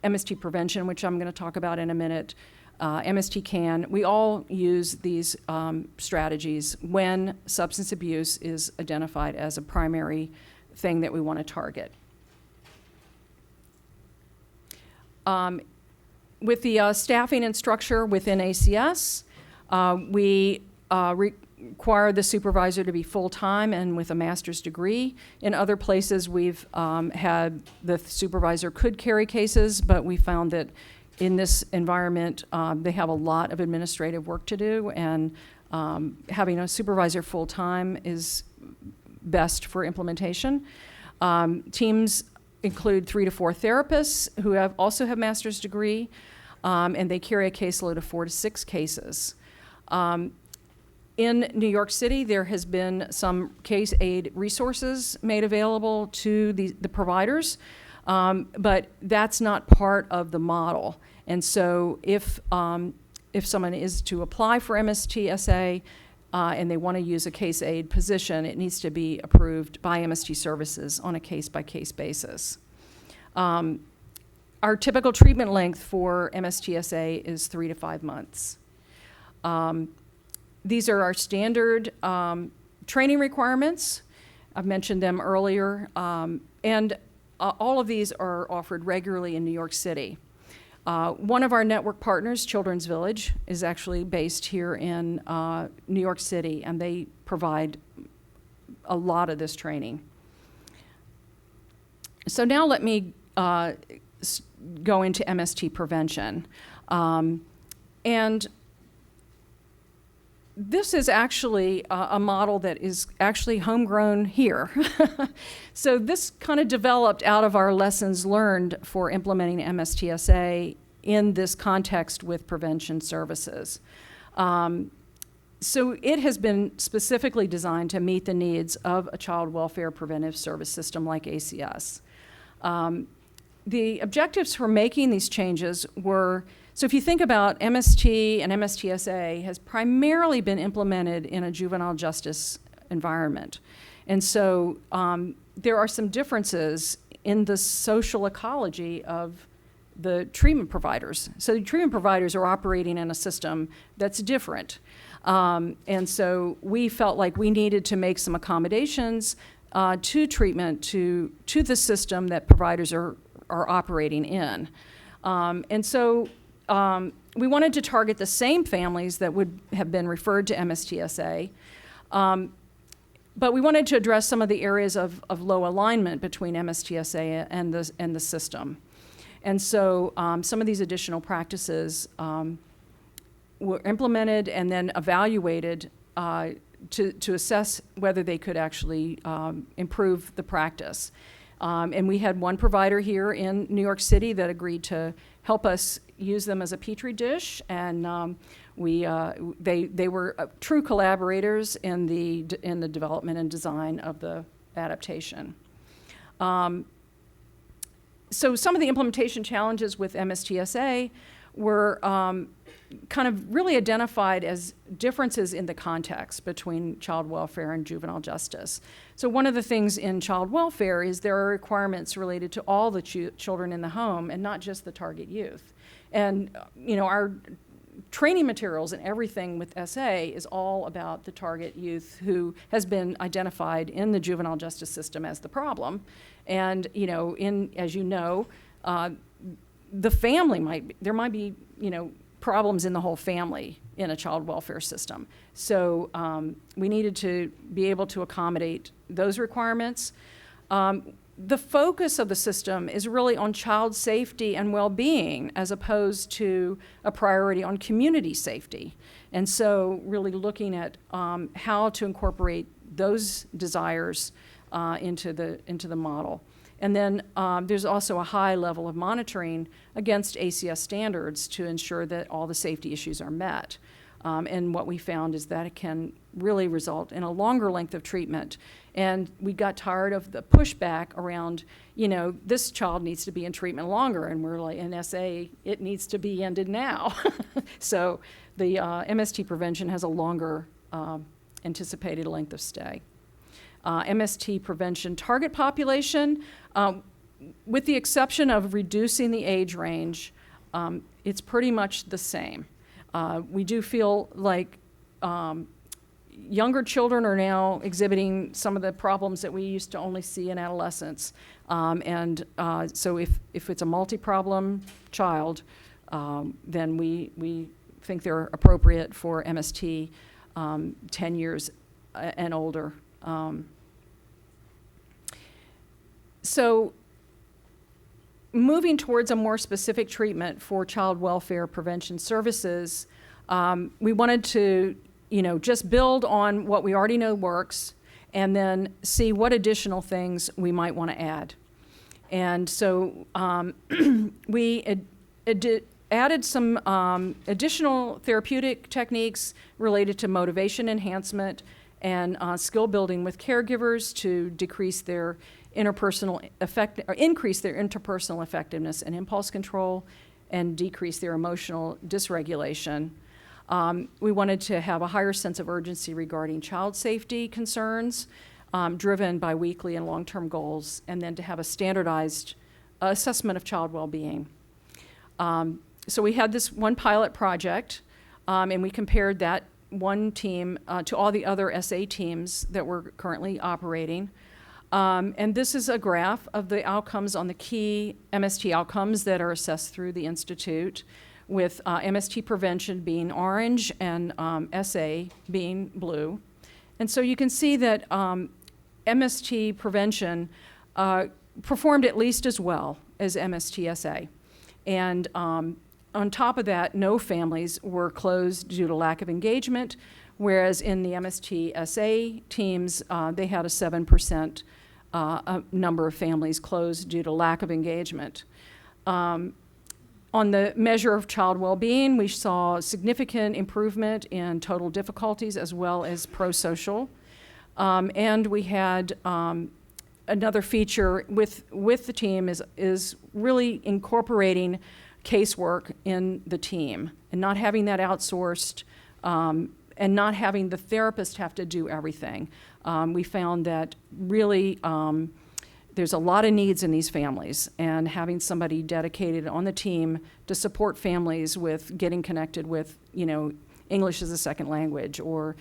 MST Prevention, which I'm going to talk about in a minute, MST-CAN, we all use these strategies when substance abuse is identified as a primary thing that we want to target. With the staffing and structure within ACS, we require the supervisor to be full-time and with a master's degree. In other places, we've had the supervisor could carry cases, but we found that in this environment, they have a lot of administrative work to do, and having a supervisor full-time is best for implementation. Teams include 3 to 4 therapists who also have master's degree, and they carry a caseload of 4 to 6 cases. In New York City, there has been some case aid resources made available to the providers, but that's not part of the model. And so if someone is to apply for MST-SA and they want to use a case aid position, it needs to be approved by MST Services on a case-by-case basis. Our typical treatment length for MST-SA is 3 to 5 months. These are our standard training requirements. I've mentioned them earlier. And all of these are offered regularly in New York City. One of our network partners, Children's Village, is actually based here in New York City, and they provide a lot of this training. So now let me go into MST Prevention. And this is actually a model that is actually homegrown here. So this kind of developed out of our lessons learned for implementing MST-SA in this context with prevention services. So it has been specifically designed to meet the needs of a child welfare preventive service system like ACS. The objectives for making these changes were, so if you think about MST and MST-SA has primarily been implemented in a juvenile justice environment. And so there are some differences in the social ecology of the treatment providers. So the treatment providers are operating in a system that's different. And so we felt like we needed to make some accommodations to treatment, to the system that providers are operating in. And so we wanted to target the same families that would have been referred to MST-SA, but we wanted to address some of the areas of low alignment between MST-SA and the system. And so some of these additional practices were implemented and then evaluated to assess whether they could actually improve the practice. And we had one provider here in New York City that agreed to help us use them as a petri dish, and they were true collaborators in the development and design of the adaptation. So some of the implementation challenges with MST-SA were kind of really identified as differences in the context between child welfare and juvenile justice. So one of the things in child welfare is there are requirements related to all the children in the home and not just the target youth. And our training materials and everything with SA is all about the target youth who has been identified in the juvenile justice system as the problem. And as you know, the family there might be problems in the whole family in a child welfare system. So we needed to be able to accommodate those requirements. The focus of the system is really on child safety and well-being as opposed to a priority on community safety. And so really looking at how to incorporate those desires into the model. And then there's also a high level of monitoring against ACS standards to ensure that all the safety issues are met. And what we found is that it can really result in a longer length of treatment. And we got tired of the pushback around, this child needs to be in treatment longer. And we're like, in SA, it needs to be ended now. So the MST Prevention has a longer anticipated length of stay. MST Prevention target population, with the exception of reducing the age range, it's pretty much the same. We do feel like younger children are now exhibiting some of the problems that we used to only see in adolescence. So if it's a multi-problem child, then we think they're appropriate for MST 10 years and older. So moving towards a more specific treatment for child welfare prevention services, we wanted to, just build on what we already know works and then see what additional things we might want to add. And so we added some additional therapeutic techniques related to motivation enhancement and skill building with caregivers to decrease their increase their interpersonal effectiveness and impulse control, and decrease their emotional dysregulation. We wanted to have a higher sense of urgency regarding child safety concerns, driven by weekly and long-term goals, and then to have a standardized assessment of child well-being. So we had this one pilot project, and we compared that one team to all the other SA teams that were currently operating. And this is a graph of the outcomes on the key MST outcomes that are assessed through the Institute, with MST Prevention being orange and SA being blue. And so you can see that MST Prevention performed at least as well as MST-SA. And on top of that, no families were closed due to lack of engagement, whereas in the MST-SA teams, they had a 7% number of families closed due to lack of engagement. On the measure of child well-being, we saw significant improvement in total difficulties as well as pro-social. And we had another feature with the team is really incorporating casework in the team and not having that outsourced, and not having the therapist have to do everything. We found that really there's a lot of needs in these families, and having somebody dedicated on the team to support families with getting connected with, English as a second language, or,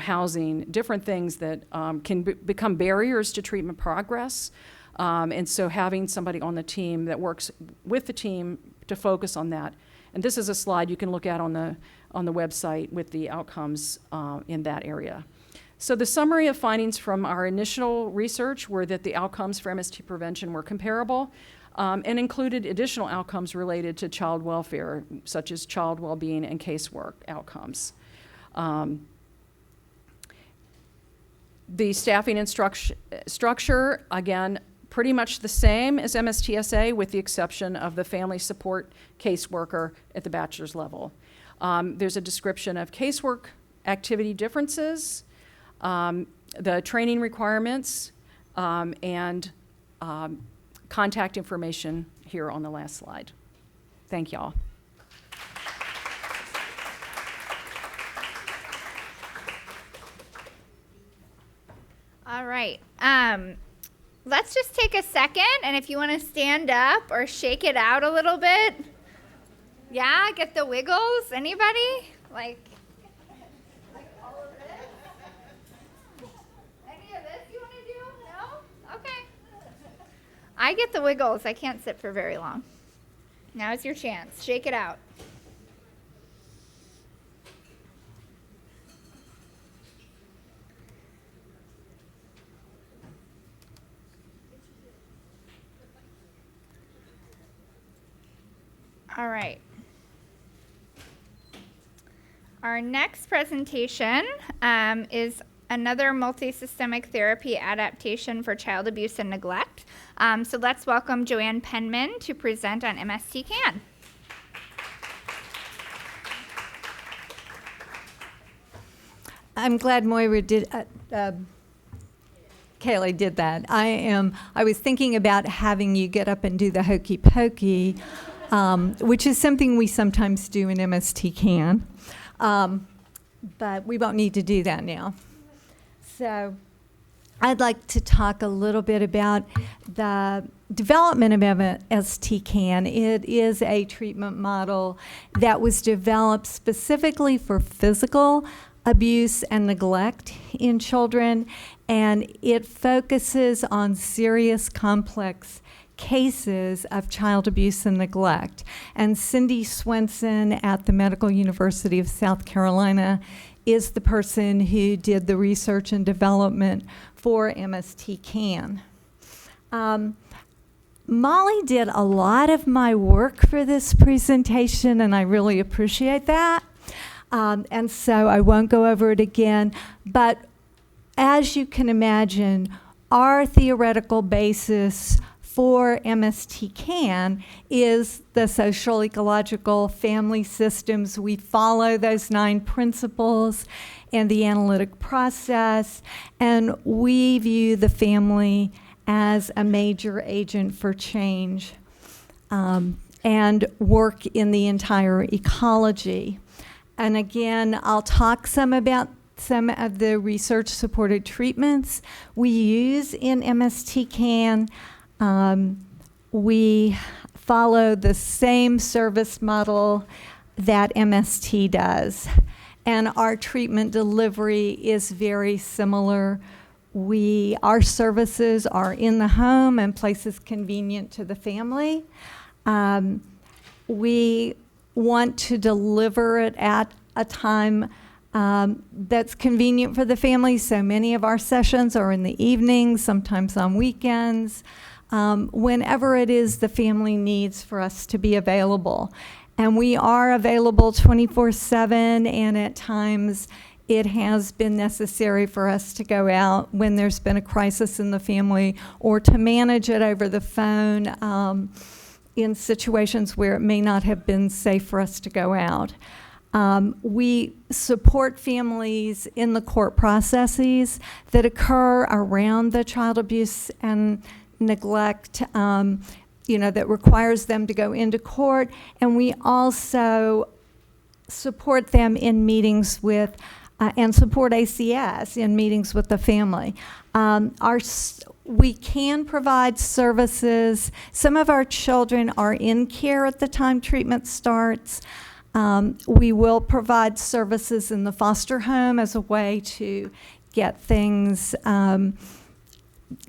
housing, different things that can become barriers to treatment progress. And so having somebody on the team that works with the team to focus on that. And this is a slide you can look at on the website with the outcomes in that area. So the summary of findings from our initial research were that the outcomes for MST Prevention were comparable, and included additional outcomes related to child welfare, such as child well-being and casework outcomes. The staffing and structure, again, pretty much the same as MST-SA with the exception of the family support caseworker at the bachelor's level. There's a description of casework activity differences, the training requirements, and contact information here on the last slide. Thank y'all. All right. Let's just take a second, and if you want to stand up or shake it out a little bit. Yeah, get the wiggles. Anybody? Like all of this? Any of this you want to do? No? Okay. I get the wiggles. I can't sit for very long. Now's your chance. Shake it out. All right. Our next presentation is another multisystemic therapy adaptation for child abuse and neglect. So let's welcome Joanne Penman to present on MST-CAN. I'm glad Moira did, Kaylee did that. I was thinking about having you get up and do the hokey pokey, which is something we sometimes do in MST-CAN. But we won't need to do that now. So I'd like to talk a little bit about the development of MST-CAN. It is a treatment model that was developed specifically for physical abuse and neglect in children, and it focuses on serious, complex cases of child abuse and neglect. And Cindy Swenson at the Medical University of South Carolina is the person who did the research and development for MST-CAN. Molly did a lot of my work for this presentation, and I really appreciate that. And so I won't go over it again, but as you can imagine, our theoretical basis for MST-CAN is the social, ecological, family systems. We follow those 9 principles and the analytic process, and we view the family as a major agent for change and work in the entire ecology. And again, I'll talk some about some of the research-supported treatments we use in MST-CAN. We follow the same service model that MST does, and our treatment delivery is very similar. Our services are in the home and places convenient to the family. We want to deliver it at a time that's convenient for the family, so many of our sessions are in the evenings, sometimes on weekends, whenever it is the family needs for us to be available. And we are available 24/7, and at times it has been necessary for us to go out when there's been a crisis in the family or to manage it over the phone in situations where it may not have been safe for us to go out. We support families in the court processes that occur around the child abuse and neglect, that requires them to go into court, and we also support them in meetings with, and support ACS in meetings with the family. We can provide services. Some of our children are in care at the time treatment starts. We will provide services in the foster home as a way to get things,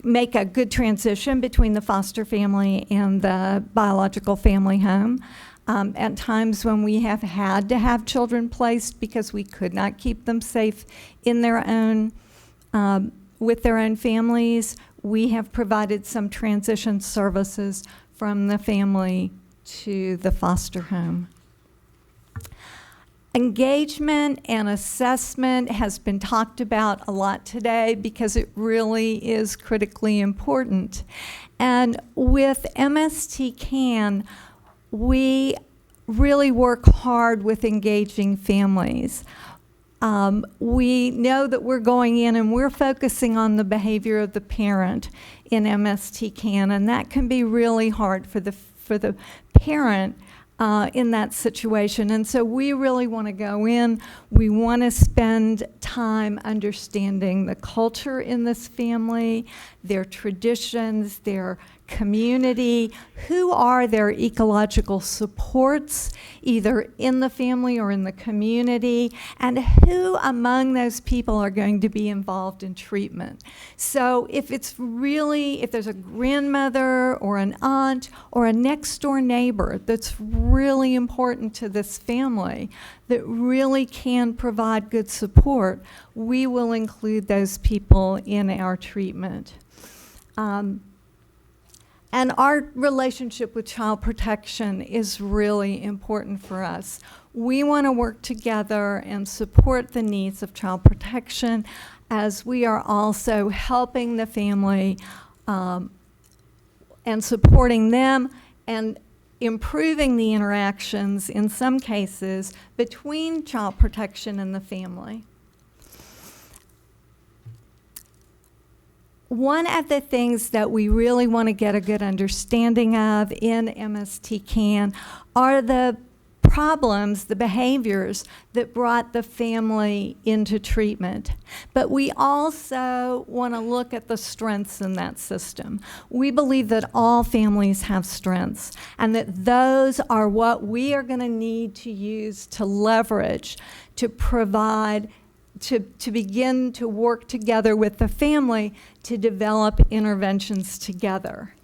make a good transition between the foster family and the biological family home. At times when we have had to have children placed because we could not keep them safe in their own, with their own families, we have provided some transition services from the family to the foster home. Engagement and assessment has been talked about a lot today because it really is critically important. And with MST-CAN, we really work hard with engaging families. We know that we're going in and we're focusing on the behavior of the parent in MST-CAN, and that can be really hard for the parent in that situation. And so we really want to go in. We want to spend time understanding the culture in this family, their traditions, their community, who are their ecological supports, either in the family or in the community, and who among those people are going to be involved in treatment. So if there's a grandmother or an aunt or a next door neighbor that's really important to this family, that really can provide good support, we will include those people in our treatment. And our relationship with child protection is really important for us. We want to work together and support the needs of child protection as we are also helping the family and supporting them and improving the interactions, in some cases, between child protection and the family. One of the things that we really want to get a good understanding of in MST-CAN are the problems, the behaviors that brought the family into treatment. But we also want to look at the strengths in that system. We believe that all families have strengths, and that those are what we are going to need to use to leverage, to provide, to begin to work together with the family to develop interventions together.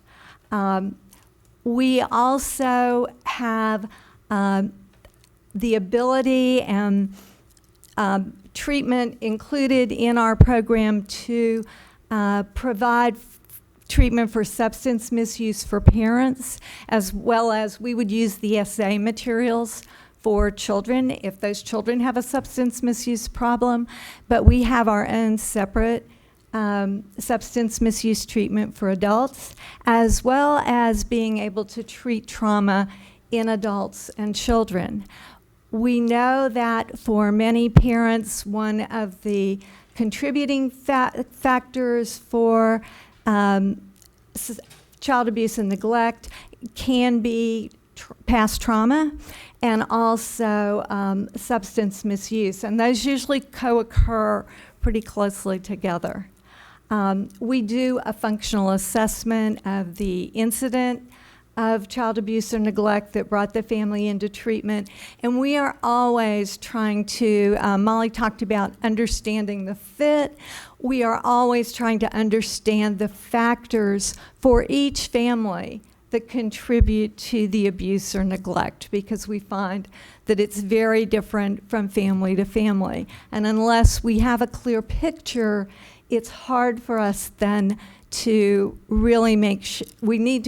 We also have the ability and treatment included in our program to provide treatment for substance misuse for parents, as well as we would use the SA materials for children if those children have a substance misuse problem, but we have our own separate substance misuse treatment for adults, as well as being able to treat trauma in adults and children. We know that for many parents, one of the contributing factors for child abuse and neglect can be past trauma, and also substance misuse, and those usually co-occur pretty closely together. We do a functional assessment of the incident of child abuse or neglect that brought the family into treatment, and we are always trying to, Molly talked about understanding the fit. We are always trying to understand the factors for each family that contribute to the abuse or neglect, because we find that it's very different from family to family. And unless we have a clear picture, it's hard for us then to really we need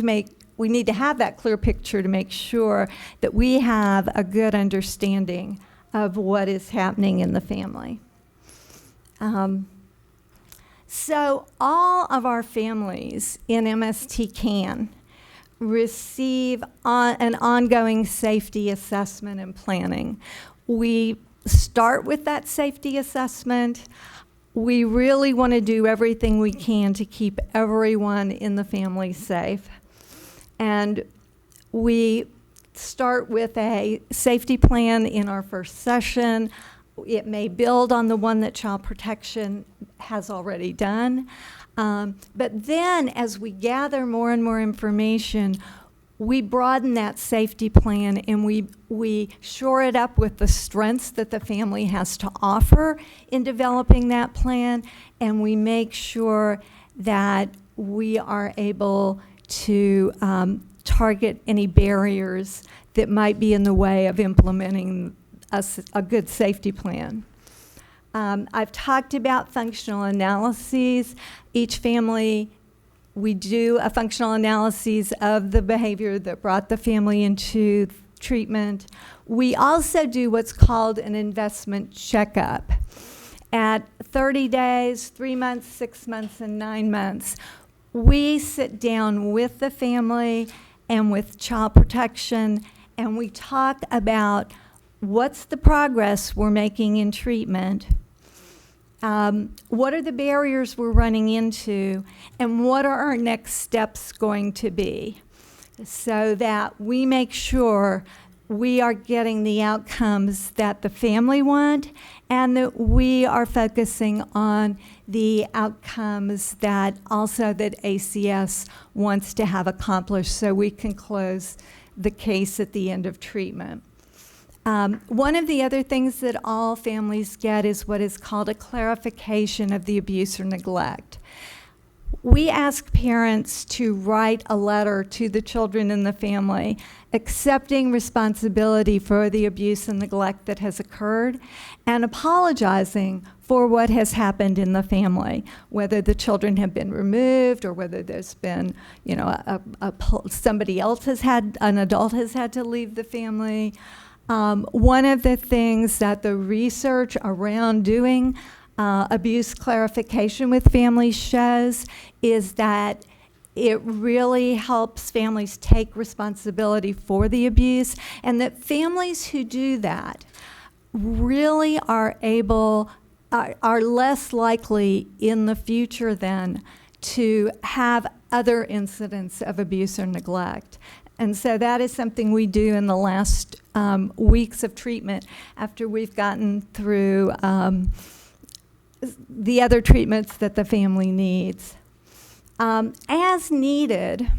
to have that clear picture to make sure that we have a good understanding of what is happening in the family. So all of our families in MST-CAN receive an ongoing safety assessment and planning. We start with that safety assessment. We really want to do everything we can to keep everyone in the family safe. And we start with a safety plan in our first session. It may build on the one that child protection has already done. But then as we gather more and more information, we broaden that safety plan and we shore it up with the strengths that the family has to offer in developing that plan, and we make sure that we are able to target any barriers that might be in the way of implementing a good safety plan. I've talked about functional analyses. Each family, we do a functional analysis of the behavior that brought the family into treatment. We also do what's called an investment checkup. At 30 days, 3 months, 6 months, and 9 months, we sit down with the family and with child protection, and we talk about what's the progress we're making in treatment, what are the barriers we're running into, and what are our next steps going to be, so that we make sure we are getting the outcomes that the family want, and that we are focusing on the outcomes that also that ACS wants to have accomplished, so we can close the case at the end of treatment. One of the other things that all families get is what is called a clarification of the abuse or neglect. We ask parents to write a letter to the children in the family accepting responsibility for the abuse and neglect that has occurred and apologizing for what has happened in the family, whether the children have been removed or whether there's been, you know, somebody else has had, an adult has had to leave the family. One of the things that the research around doing abuse clarification with families shows is that it really helps families take responsibility for the abuse, and that families who do that really are less likely in the future then to have other incidents of abuse or neglect. And so that is something we do in the last weeks of treatment after we've gotten through the other treatments that the family needs. As needed,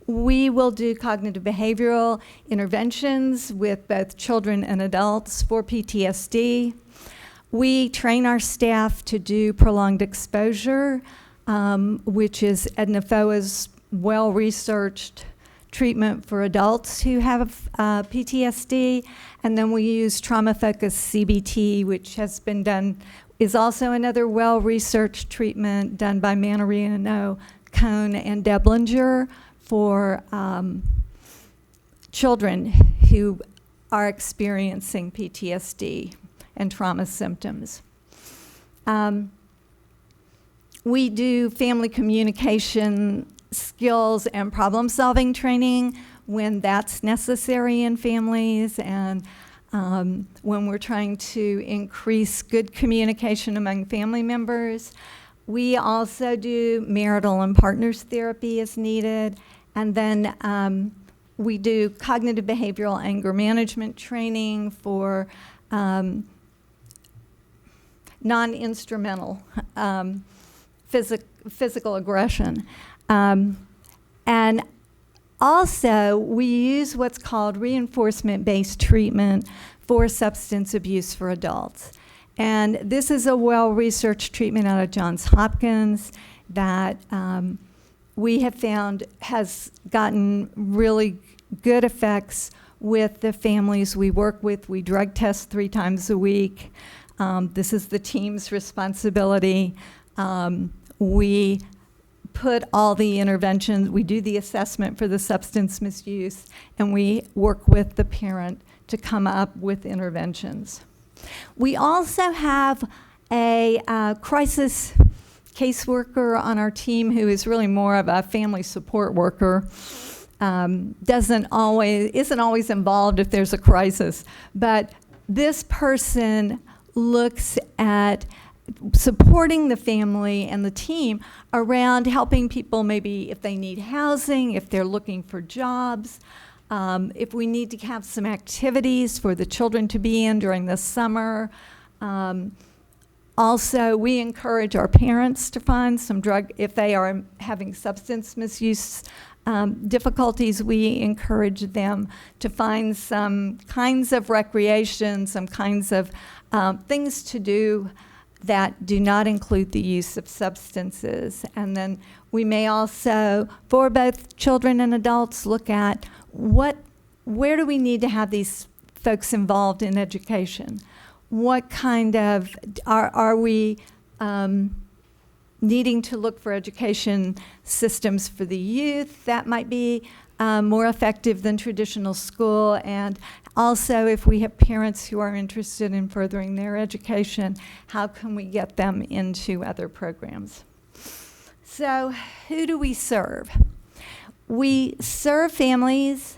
we will do cognitive behavioral interventions with both children and adults for PTSD. We train our staff to do prolonged exposure, which is Edna Foa's well-researched treatment for adults who have PTSD. And then we use trauma-focused CBT, which has been done, is also another well-researched treatment done by Manarino, Cohn, and Deblinger for children who are experiencing PTSD and trauma symptoms. We do family communication skills and problem-solving training when that's necessary in families, and when we're trying to increase good communication among family members. We also do marital and partners therapy as needed, and then we do cognitive behavioral anger management training for non-instrumental physical aggression. And also, we use what's called reinforcement-based treatment for substance abuse for adults. And this is a well-researched treatment out of Johns Hopkins that we have found has gotten really good effects with the families we work with. We drug test 3 times a week. This is the team's responsibility. We put all the interventions, we do the assessment for the substance misuse, and we work with the parent to come up with interventions. We also have a crisis caseworker on our team who is really more of a family support worker. Isn't always involved if there's a crisis, but this person looks at supporting the family and the team around helping people, maybe if they need housing, if they're looking for jobs, if we need to have some activities for the children to be in during the summer. Also, we encourage our parents to find some drug, if they are having substance misuse difficulties, we encourage them to find some kinds of recreation, some kinds of things to do that do not include the use of substances. And then we may also, for both children and adults, look at where do we need to have these folks involved in education? What kind of, are we needing to look for education systems for the youth? That might be more effective than traditional school. And also, if we have parents who are interested in furthering their education, how can we get them into other programs? So, who do we serve? We serve families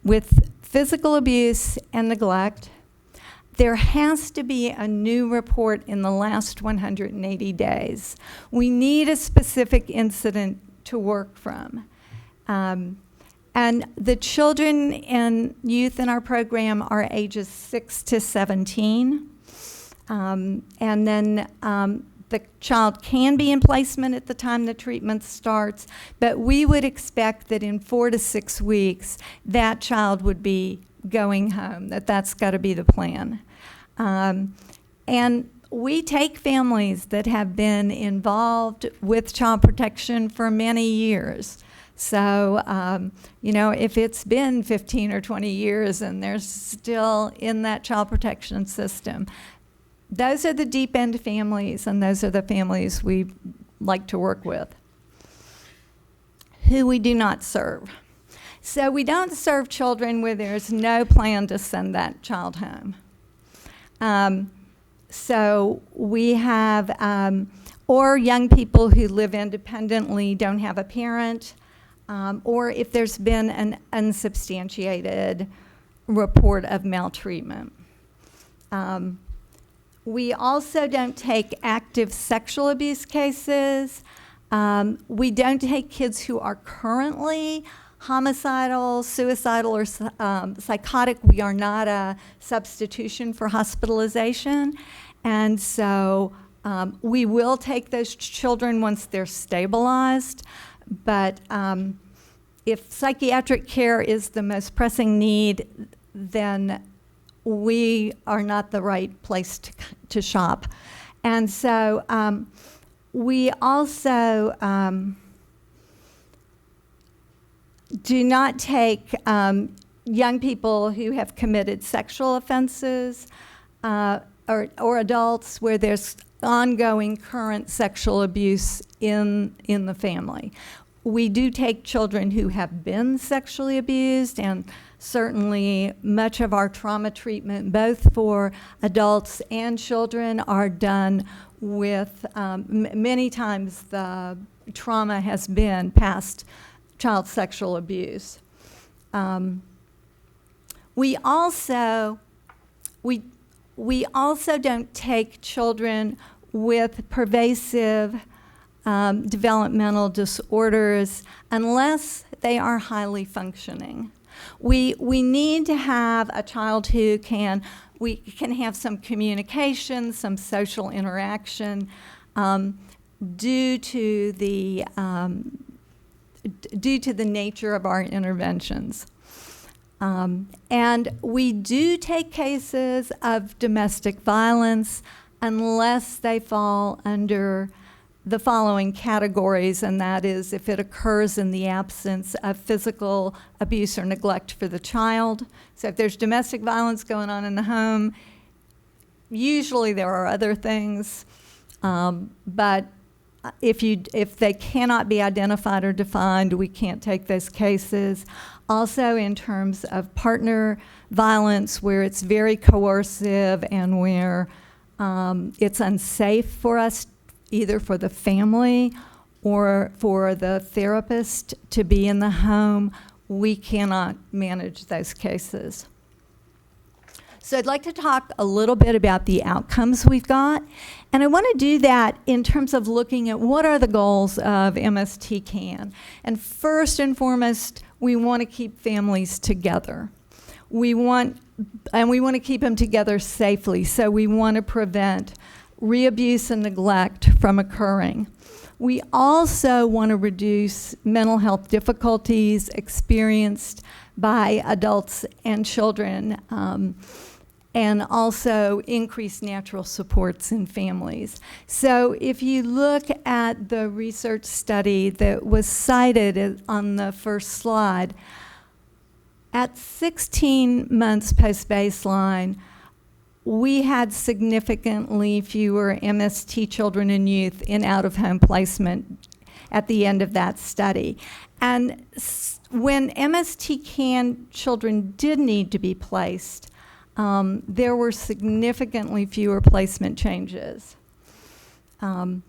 with physical abuse and neglect. There has to be a new report in the last 180 days. We need a specific incident to work from. And the children and youth in our program are ages 6 to 17. And then the child can be in placement at the time the treatment starts, but we would expect that in 4 to 6 weeks, that child would be going home, that's got to be the plan. And we take families that have been involved with child protection for many years. So, if it's been 15 or 20 years and they're still in that child protection system, those are the deep end families, and those are the families we like to work with. Who we do not serve. So we don't serve children where there's no plan to send that child home. So we have, or young people who live independently, don't have a parent, or if there's been an unsubstantiated report of maltreatment. We also don't take active sexual abuse cases. We don't take kids who are currently homicidal, suicidal, or psychotic. We are not a substitution for hospitalization. And so we will take those children once they're stabilized. But if psychiatric care is the most pressing need, then we are not the right place to shop. And so we also do not take young people who have committed sexual offenses or adults where there's ongoing current sexual abuse in the family. We do take children who have been sexually abused, and certainly much of our trauma treatment, both for adults and children, are done with, many times the trauma has been past child sexual abuse. We also don't take children with pervasive developmental disorders unless they are highly functioning. We need to have a child who can have some communication, some social interaction, due to the nature of our interventions. And we do take cases of domestic violence unless they fall under the following categories, and that is if it occurs in the absence of physical abuse or neglect for the child. So if there's domestic violence going on in the home, usually there are other things, but if they cannot be identified or defined, we can't take those cases. Also, in terms of partner violence, where it's very coercive and where it's unsafe for us, either for the family or for the therapist to be in the home, we cannot manage those cases. So I'd like to talk a little bit about the outcomes we've got. And I want to do that in terms of looking at what are the goals of MST-CAN. And first and foremost, we want to keep families together. We want to keep them together safely. So we want to prevent re-abuse and neglect from occurring. We also want to reduce mental health difficulties experienced by adults and children, and also increase natural supports in families. So if you look at the research study that was cited on the first slide, at 16 months post-baseline, we had significantly fewer MST children and youth in out-of-home placement. at the end of that study. And when MST-CAN children did need to be placed, there were significantly fewer placement changes. And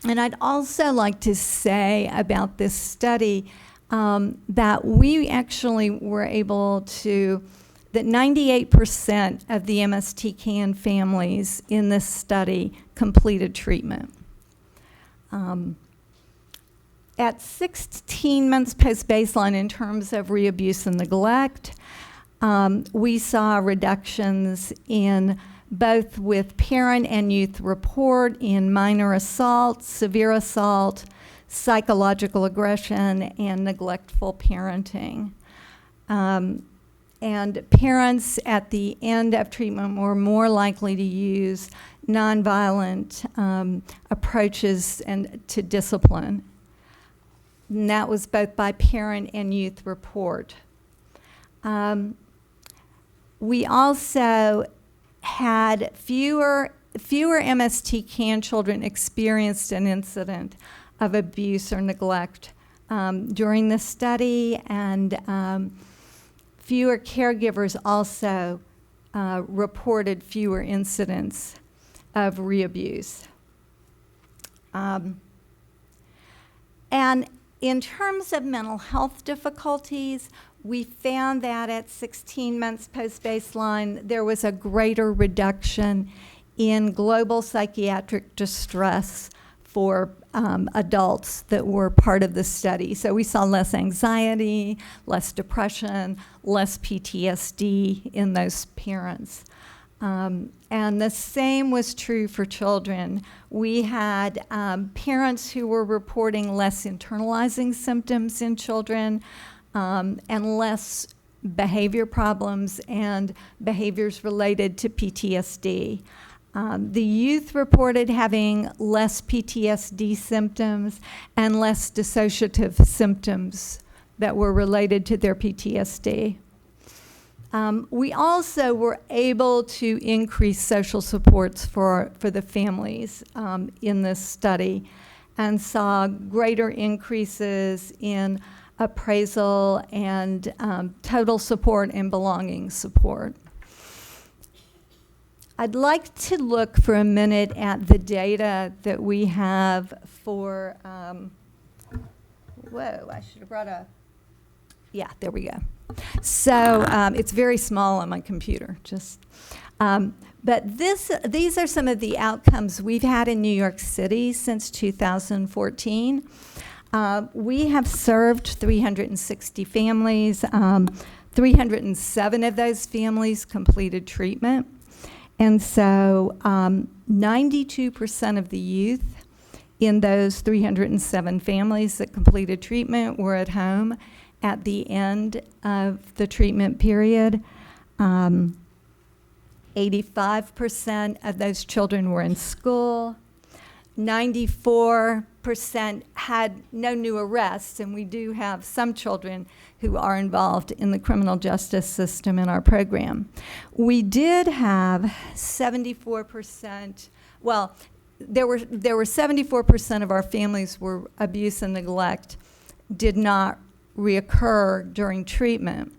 I'd also like to say about this study that we actually were able to, that 98% of the MST-CAN families in this study completed treatment. At 16 months post-baseline in terms of re-abuse and neglect, we saw reductions in both with parent and youth report in minor assault, severe assault, psychological aggression, and neglectful parenting. And parents at the end of treatment were more likely to use nonviolent approaches to discipline. And that was both by parent and youth report. We also had fewer MST-CAN children experienced an incident of abuse or neglect during the study, and fewer caregivers also reported fewer incidents of re-abuse. And in terms of mental health difficulties, we found that at 16 months post-baseline, there was a greater reduction in global psychiatric distress for adults that were part of the study. So we saw less anxiety, less depression, less PTSD in those parents. And the same was true for children. We had parents who were reporting less internalizing symptoms in children and less behavior problems and behaviors related to PTSD. The youth reported having less PTSD symptoms and less dissociative symptoms that were related to their PTSD. We also were able to increase social supports for the families in this study and saw greater increases in appraisal and total support and belonging support. I'd like to look for a minute at the data that we have for, whoa, I should have brought a, yeah, there we go. So it's very small on my computer, but these are some of the outcomes we've had in New York City since 2014. We have served 360 families. 307 of those families completed treatment. And so 92% of the youth in those 307 families that completed treatment were at home at the end of the treatment period. 85% of those children were in school. 94% had no new arrests, and we do have some children who are involved in the criminal justice system in our program. We did have 74%, well, there were 74% of our families where abuse and neglect did not reoccur during treatment.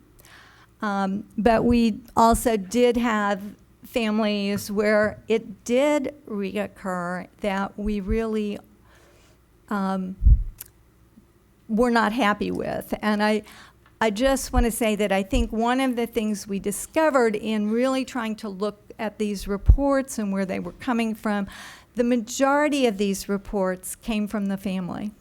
But we also did have families where it did reoccur that we really were not happy with. And I just want to say that I think one of the things we discovered in really trying to look at these reports and where they were coming from, the majority of these reports came from the family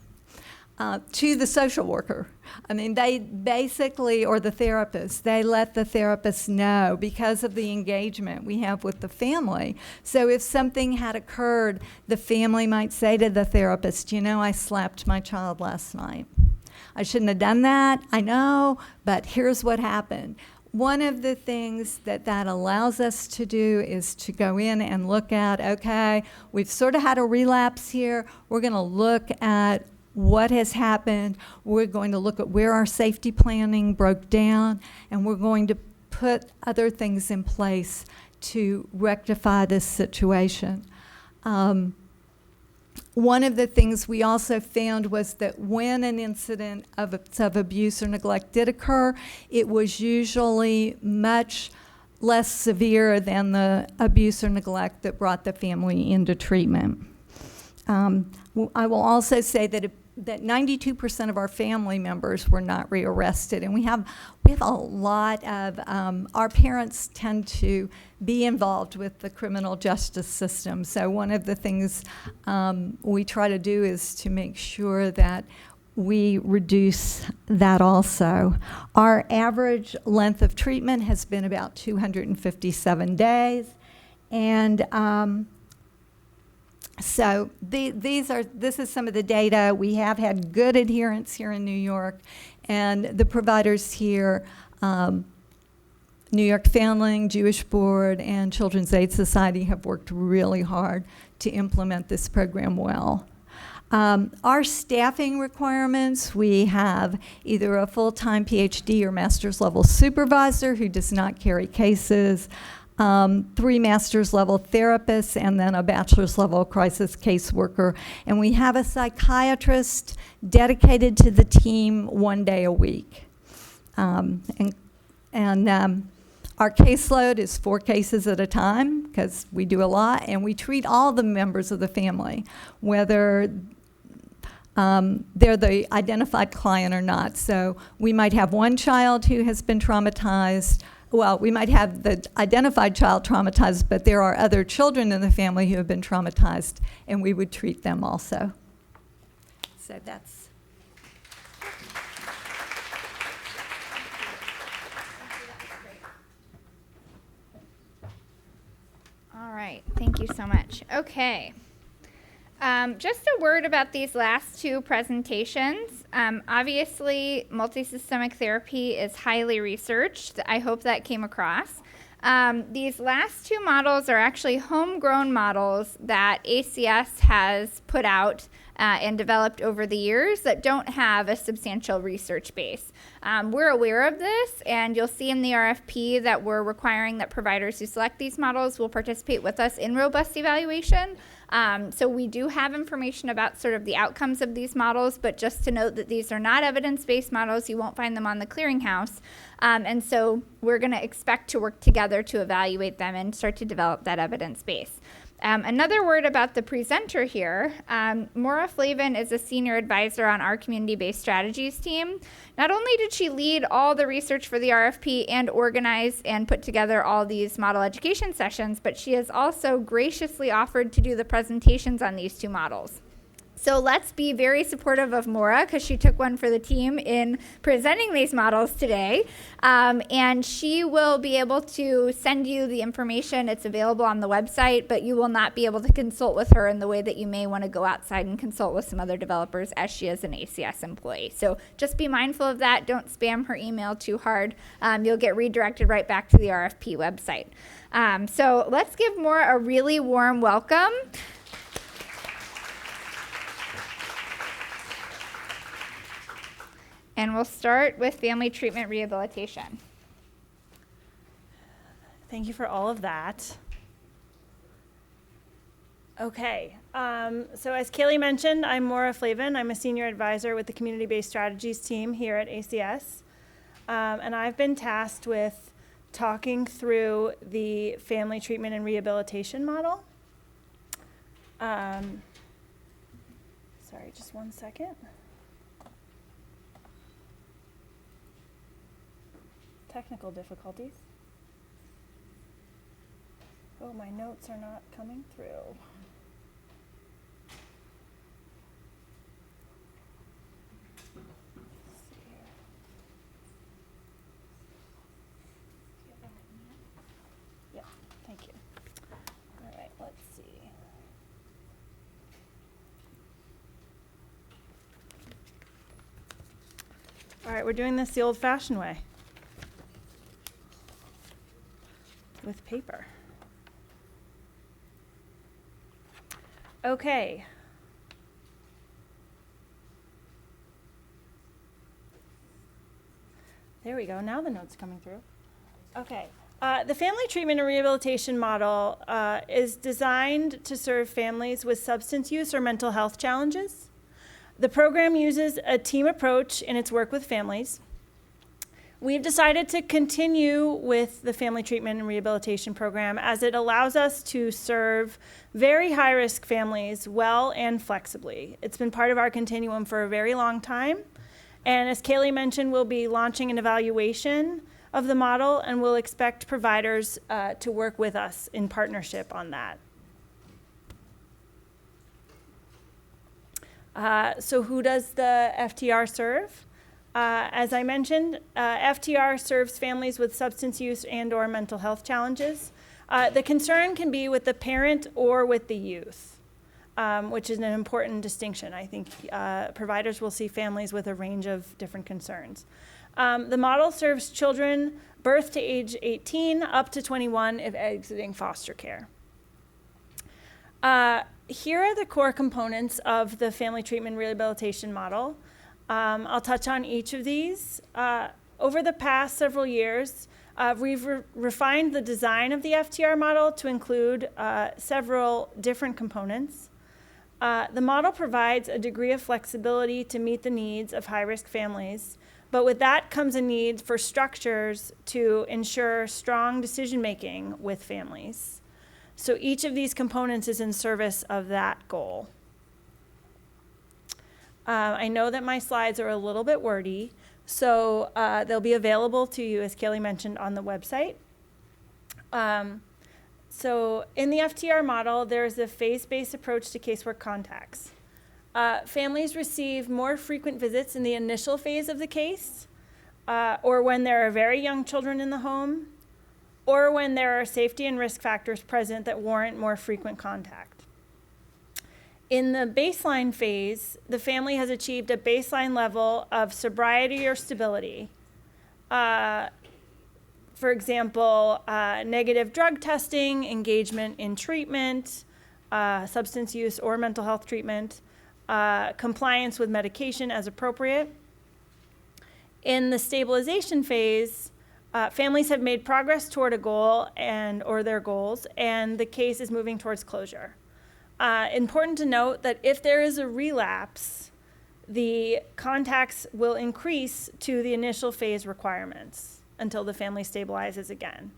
to the social worker. I mean, they basically, or the therapist, they let the therapist know because of the engagement we have with the family. So if something had occurred, the family might say to the therapist, you know, I slapped my child last night. I shouldn't have done that, I know, but here's what happened. One of the things that allows us to do is to go in and look at, okay, we've sort of had a relapse here. We're going to look at what has happened. We're going to look at where our safety planning broke down, and we're going to put other things in place to rectify this situation. One of the things we also found was that when an incident of abuse or neglect did occur, it was usually much less severe than the abuse or neglect that brought the family into treatment. I will also say that 92% of our family members were not rearrested, and we have a lot of our parents tend to be involved with the criminal justice system. So one of the things we try to do is to make sure that we reduce that also. Our average length of treatment has been about 257 days, and so this is some of the data. We have had good adherence here in New York, and the providers here, New York Foundling, Jewish Board, and Children's Aid Society have worked really hard to implement this program well. Our staffing requirements, we have either a full-time PhD or master's level supervisor who does not carry cases, 3 master's level therapists, and then a bachelor's level crisis caseworker. And we have a psychiatrist dedicated to the team 1 day a week. Our caseload is 4 cases at a time because we do a lot, and we treat all the members of the family, whether they're the identified client or not. So we might have one child who has been traumatized. Well, we might have the identified child traumatized, but there are other children in the family who have been traumatized, and we would treat them also. So that's. All right, thank you so much. Okay. Just a word about these last 2 presentations. Obviously, multisystemic therapy is highly researched. I hope that came across. These last 2 models are actually homegrown models that ACS has put out and developed over the years that don't have a substantial research base. We're aware of this, and you'll see in the RFP that we're requiring that providers who select these models will participate with us in robust evaluation. So we do have information about sort of the outcomes of these models, but just to note that these are not evidence-based models. You won't find them on the clearinghouse. And so we're going to expect to work together to evaluate them and start to develop that evidence base. Another word about the presenter here, Maura Flavin is a senior advisor on our community-based strategies team. Not only did she lead all the research for the RFP and organize and put together all these model education sessions, but she has also graciously offered to do the presentations on these 2 models. So let's be very supportive of Maura because she took one for the team in presenting these models today. And she will be able to send you the information. It's available on the website, but you will not be able to consult with her in the way that you may want to go outside and consult with some other developers as she is an ACS employee. So just be mindful of that. Don't spam her email too hard. You'll get redirected right back to the RFP website. So let's give Maura a really warm welcome. And we'll start with family treatment rehabilitation. Thank you for all of that. Okay, so as Kaylee mentioned, I'm Maura Flavin. I'm a senior advisor with the Community-Based Strategies team here at ACS. And I've been tasked with talking through the family treatment and rehabilitation model. Sorry, just one second. Technical difficulties. Oh, my notes are not coming through. Let's see here. Yeah, thank you. All right, let's see. All right, we're doing this the old-fashioned way. With paper. Okay. There we go. Now the note's coming through. Okay. The family treatment and rehabilitation model is designed to serve families with substance use or mental health challenges. The program uses a team approach in its work with families. We've decided to continue with the family treatment and rehabilitation program as it allows us to serve very high-risk families well and flexibly. It's been part of our continuum for a very long time. And as Kaylee mentioned, we'll be launching an evaluation of the model, and we'll expect providers to work with us in partnership on that. So who does the FTR serve? As I mentioned, FTR serves families with substance use and/or mental health challenges. The concern can be with the parent or with the youth, which is an important distinction. I think providers will see families with a range of different concerns. The model serves children birth to age 18 up to 21 if exiting foster care. Here are the core components of the family treatment rehabilitation model. I'll touch on each of these. Over the past several years, we've refined the design of the FTR model to include several different components. The model provides a degree of flexibility to meet the needs of high-risk families, but with that comes a need for structures to ensure strong decision-making with families. So each of these components is in service of that goal. I know that my slides are a little bit wordy, so they'll be available to you, as Kaylee mentioned, on the website. So in the FTR model, there's a phase-based approach to casework contacts. Families receive more frequent visits in the initial phase of the case, or when there are very young children in the home, or when there are safety and risk factors present that warrant more frequent contact. In the baseline phase, the family has achieved a baseline level of sobriety or stability. For example, negative drug testing, engagement in treatment, substance use or mental health treatment, compliance with medication as appropriate. In the stabilization phase, families have made progress toward a goal or their goals, and the case is moving towards closure. Important to note that if there is a relapse, the contacts will increase to the initial phase requirements until the family stabilizes again.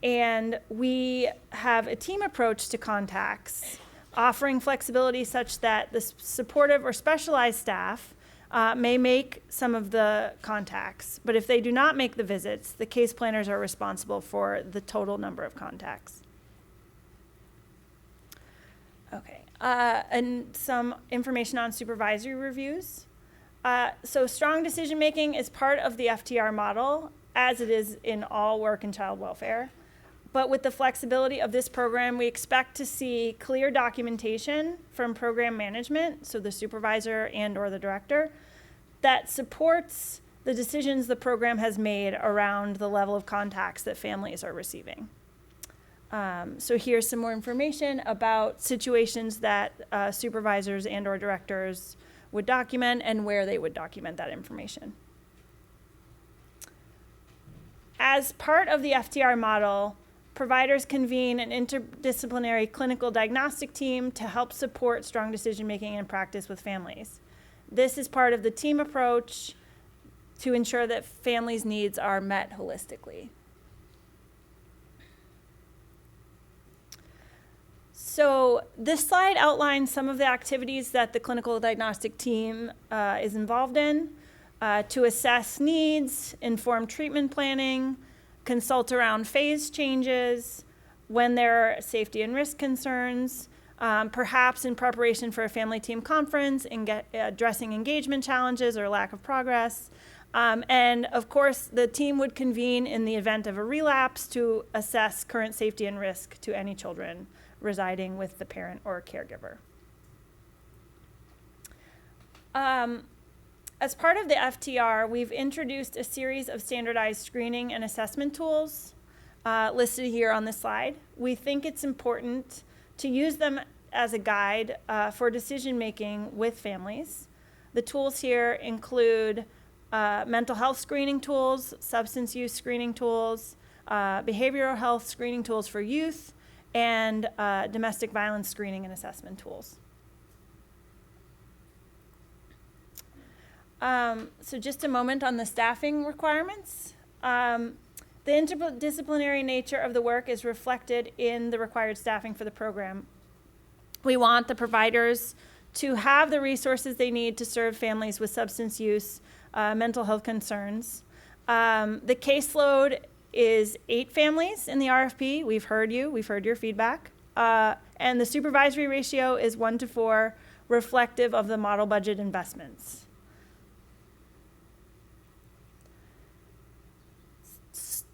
And we have a team approach to contacts, offering flexibility such that the supportive or specialized staff may make some of the contacts, but if they do not make the visits, the case planners are responsible for the total number of contacts. Okay, and some information on supervisory reviews. So strong decision-making is part of the FTR model, as it is in all work in child welfare. But with the flexibility of this program, we expect to see clear documentation from program management, so the supervisor and/or the director, that supports the decisions the program has made around the level of contacts that families are receiving. So here's some more information about situations that supervisors and/or directors would document and where they would document that information. As part of the FTR model, providers convene an interdisciplinary clinical diagnostic team to help support strong decision-making and practice with families. This is part of the team approach to ensure that families' needs are met holistically. So this slide outlines some of the activities that the clinical diagnostic team is involved in to assess needs, inform treatment planning, consult around phase changes, when there are safety and risk concerns, perhaps in preparation for a family team conference, addressing engagement challenges or lack of progress. And of course, the team would convene in the event of a relapse to assess current safety and risk to any children residing with the parent or caregiver. As part of the FTR, we've introduced a series of standardized screening and assessment tools listed here on the slide. We think it's important to use them as a guide for decision-making with families. The tools here include mental health screening tools, substance use screening tools, behavioral health screening tools for youth, and domestic violence screening and assessment tools. So just a moment on the staffing requirements. The interdisciplinary nature of the work is reflected in the required staffing for the program. We want the providers to have the resources they need to serve families with substance use, mental health concerns. The caseload is 8 families in the RFP. We've heard your feedback. And the supervisory ratio is 1:4, reflective of the model budget investments.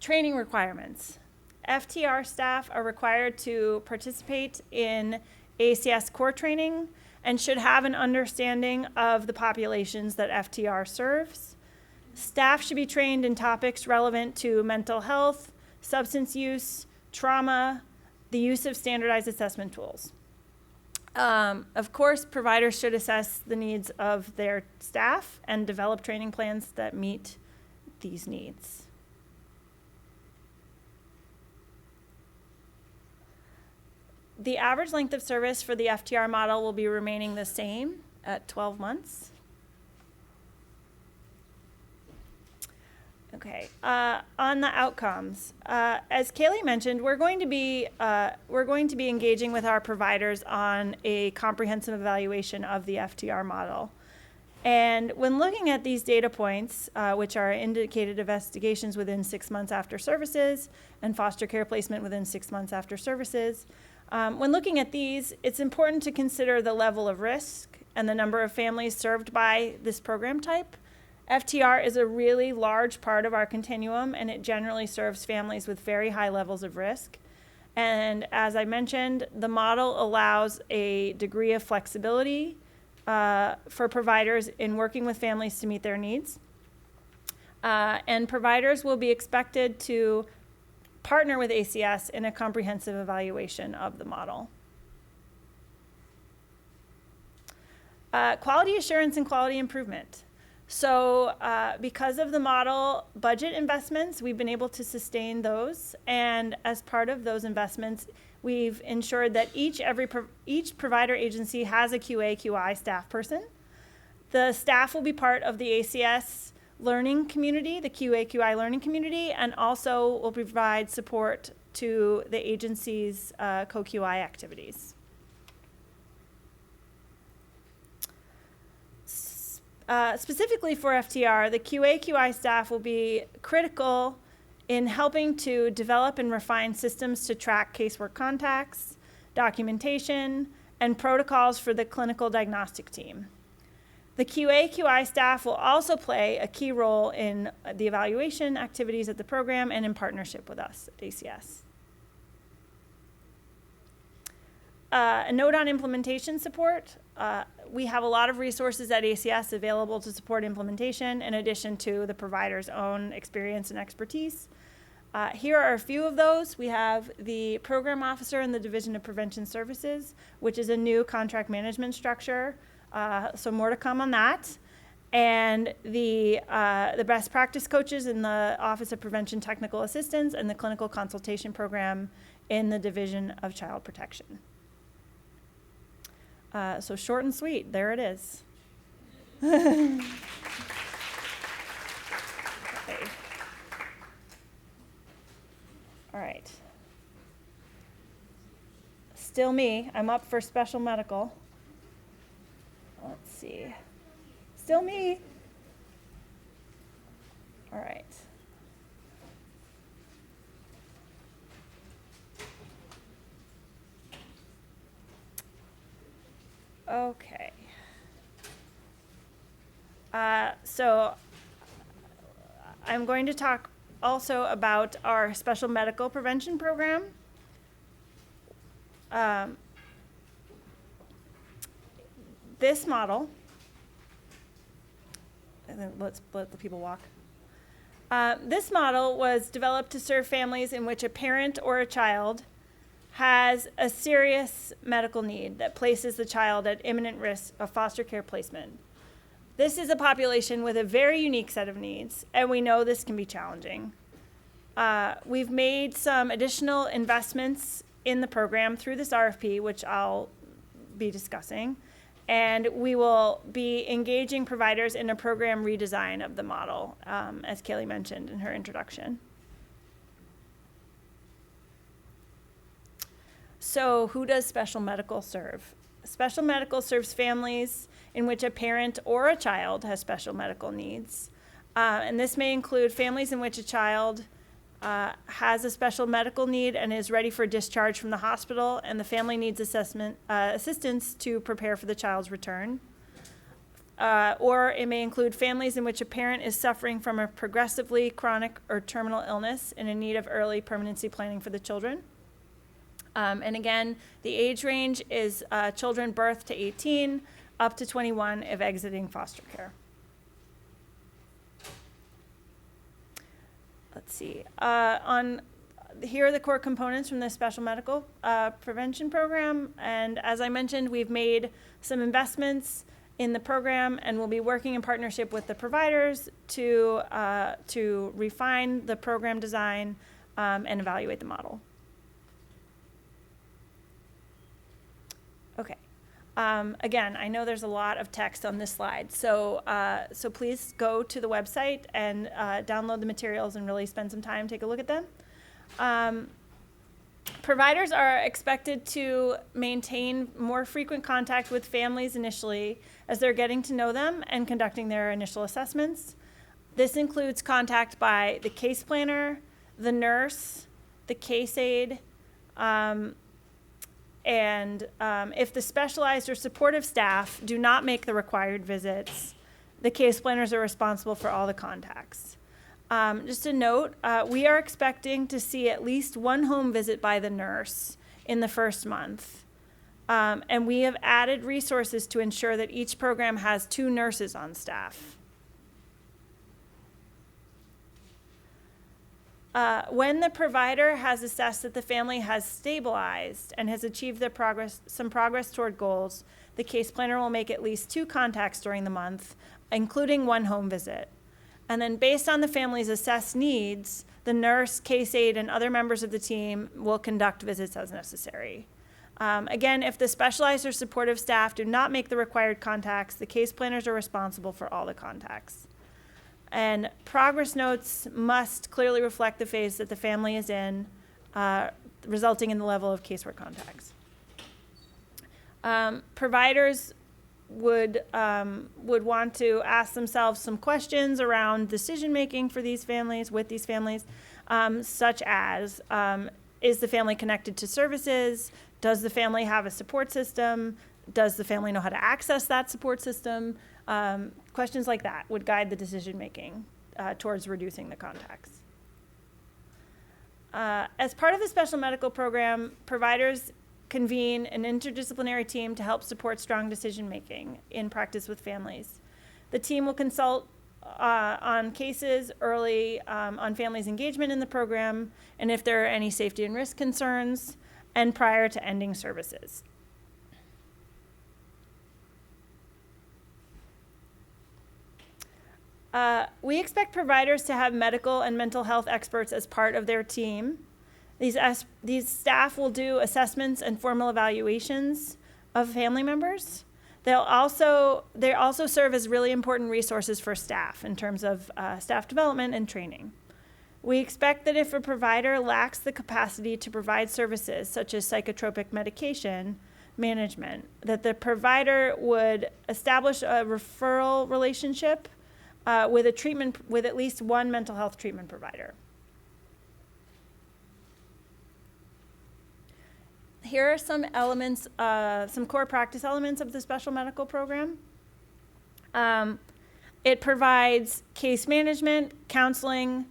Training requirements. FTR staff are required to participate in ACS core training and should have an understanding of the populations that FTR serves. Staff should be trained in topics relevant to mental health, substance use, trauma, the use of standardized assessment tools. Of course, providers should assess the needs of their staff and develop training plans that meet these needs. The average length of service for the FTR model will be remaining the same at 12 months. Okay, on the outcomes, as Kaylee mentioned, we're going to be engaging with our providers on a comprehensive evaluation of the FTR model. And when looking at these data points, which are indicated investigations within 6 months after services and foster care placement within 6 months after services, when looking at these, it's important to consider the level of risk and the number of families served by this program type. FTR is a really large part of our continuum, and it generally serves families with very high levels of risk. And as I mentioned, the model allows a degree of flexibility for providers in working with families to meet their needs. And providers will be expected to partner with ACS in a comprehensive evaluation of the model. Quality assurance and quality improvement. So because of the model budget investments, we've been able to sustain those. And as part of those investments, we've ensured that each provider agency has a QA/QI staff person. The staff will be part of the ACS learning community, the QA/QI learning community, and also will provide support to the agency's co-QI activities. Specifically for FTR, the QA/QI staff will be critical in helping to develop and refine systems to track casework contacts, documentation, and protocols for the clinical diagnostic team. The QA/QI staff will also play a key role in the evaluation activities at the program and in partnership with us at ACS. A note on implementation support. We have a lot of resources at ACS available to support implementation in addition to the provider's own experience and expertise. Here are a few of those. We have the program officer in the Division of Prevention Services, which is a new contract management structure. So more to come on that. And the best practice coaches in the Office of Prevention Technical Assistance and the Clinical Consultation Program in the Division of Child Protection. So short and sweet, there it is. Okay. All right. Still me, I'm up for special medical. Let's see. Still me. All right. Okay. So I'm going to talk also about our special medical prevention program. This model, and then let's let the people walk. This model was developed to serve families in which a parent or a child has a serious medical need that places the child at imminent risk of foster care placement. This is a population with a very unique set of needs, and we know this can be challenging. We've made some additional investments in the program through this RFP, which I'll be discussing, and we will be engaging providers in a program redesign of the model, as Kaylee mentioned in her introduction. So who does special medical serve? Special medical serves families in which a parent or a child has special medical needs. And this may include families in which a child has a special medical need and is ready for discharge from the hospital, and the family needs assistance to prepare for the child's return. Or it may include families in which a parent is suffering from a progressively chronic or terminal illness and in need of early permanency planning for the children. And again, the age range is children birth to 18 up to 21 if exiting foster care. Let's see. Here are the core components from the special medical prevention program. And as I mentioned, we've made some investments in the program, and we'll be working in partnership with the providers to refine the program design and evaluate the model. Okay. Again, I know there's a lot of text on this slide, so please go to the website and download the materials and really spend some time, take a look at them. Providers are expected to maintain more frequent contact with families initially as they're getting to know them and conducting their initial assessments. This includes contact by the case planner, the nurse, the case aide, and if the specialized or supportive staff do not make the required visits, the case planners are responsible for all the contacts. Just a note, we are expecting to see at least one home visit by the nurse in the first month. And we have added resources to ensure that each program has 2 nurses on staff. When the provider has assessed that the family has stabilized and has achieved some progress toward goals, the case planner will make at least 2 contacts during the month, including 1 home visit. And then based on the family's assessed needs, the nurse, case aide, and other members of the team will conduct visits as necessary. Again, if the specialized or supportive staff do not make the required contacts, the case planners are responsible for all the contacts. And progress notes must clearly reflect the phase that the family is in, resulting in the level of casework contacts. Providers would want to ask themselves some questions around decision-making for these families, with these families, such as, is the family connected to services? Does the family have a support system? Does the family know how to access that support system? Questions like that would guide the decision-making towards reducing the contacts. As part of the special medical program, providers convene an interdisciplinary team to help support strong decision-making in practice with families. The team will consult on cases early on families' engagement in the program, and if there are any safety and risk concerns, and prior to ending services. We expect providers to have medical and mental health experts as part of their team. These staff will do assessments and formal evaluations of family members. They also serve as really important resources for staff in terms of staff development and training. We expect that if a provider lacks the capacity to provide services such as psychotropic medication management, that the provider would establish a referral relationship with at least 1 mental health treatment provider. Here are some elements, some core practice elements of the special medical program. It provides case management, counseling,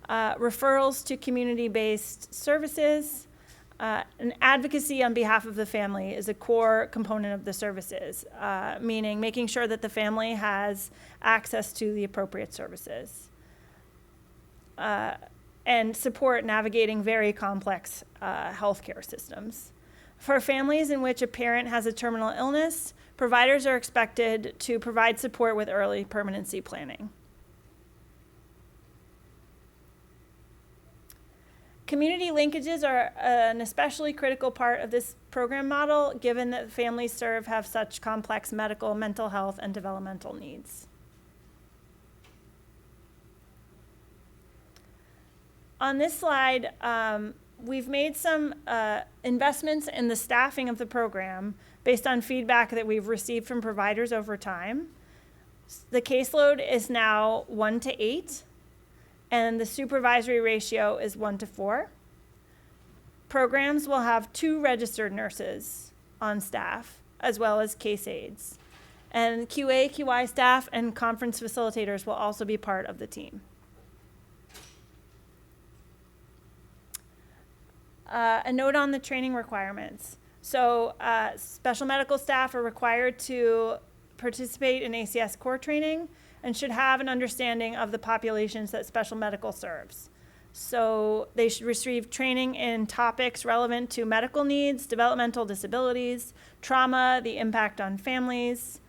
referrals to community-based services, and advocacy on behalf of the family is a core component of the services, meaning making sure that the family has access to the appropriate services. And support navigating very complex healthcare systems. For families in which a parent has a terminal illness, providers are expected to provide support with early permanency planning. Community linkages are an especially critical part of this program model, given that families served have such complex medical, mental health, and developmental needs. On this slide, we've made some investments in the staffing of the program based on feedback that we've received from providers over time. The caseload is now 1:8. And the supervisory ratio is 1:4. Programs will have 2 registered nurses on staff, as well as case aides. And QA, QI staff and conference facilitators will also be part of the team. A note on the training requirements. So special medical staff are required to participate in ACS core training and should have an understanding of the populations that special medical serves. So they should receive training in topics relevant to medical needs, developmental disabilities, trauma, the impact on families.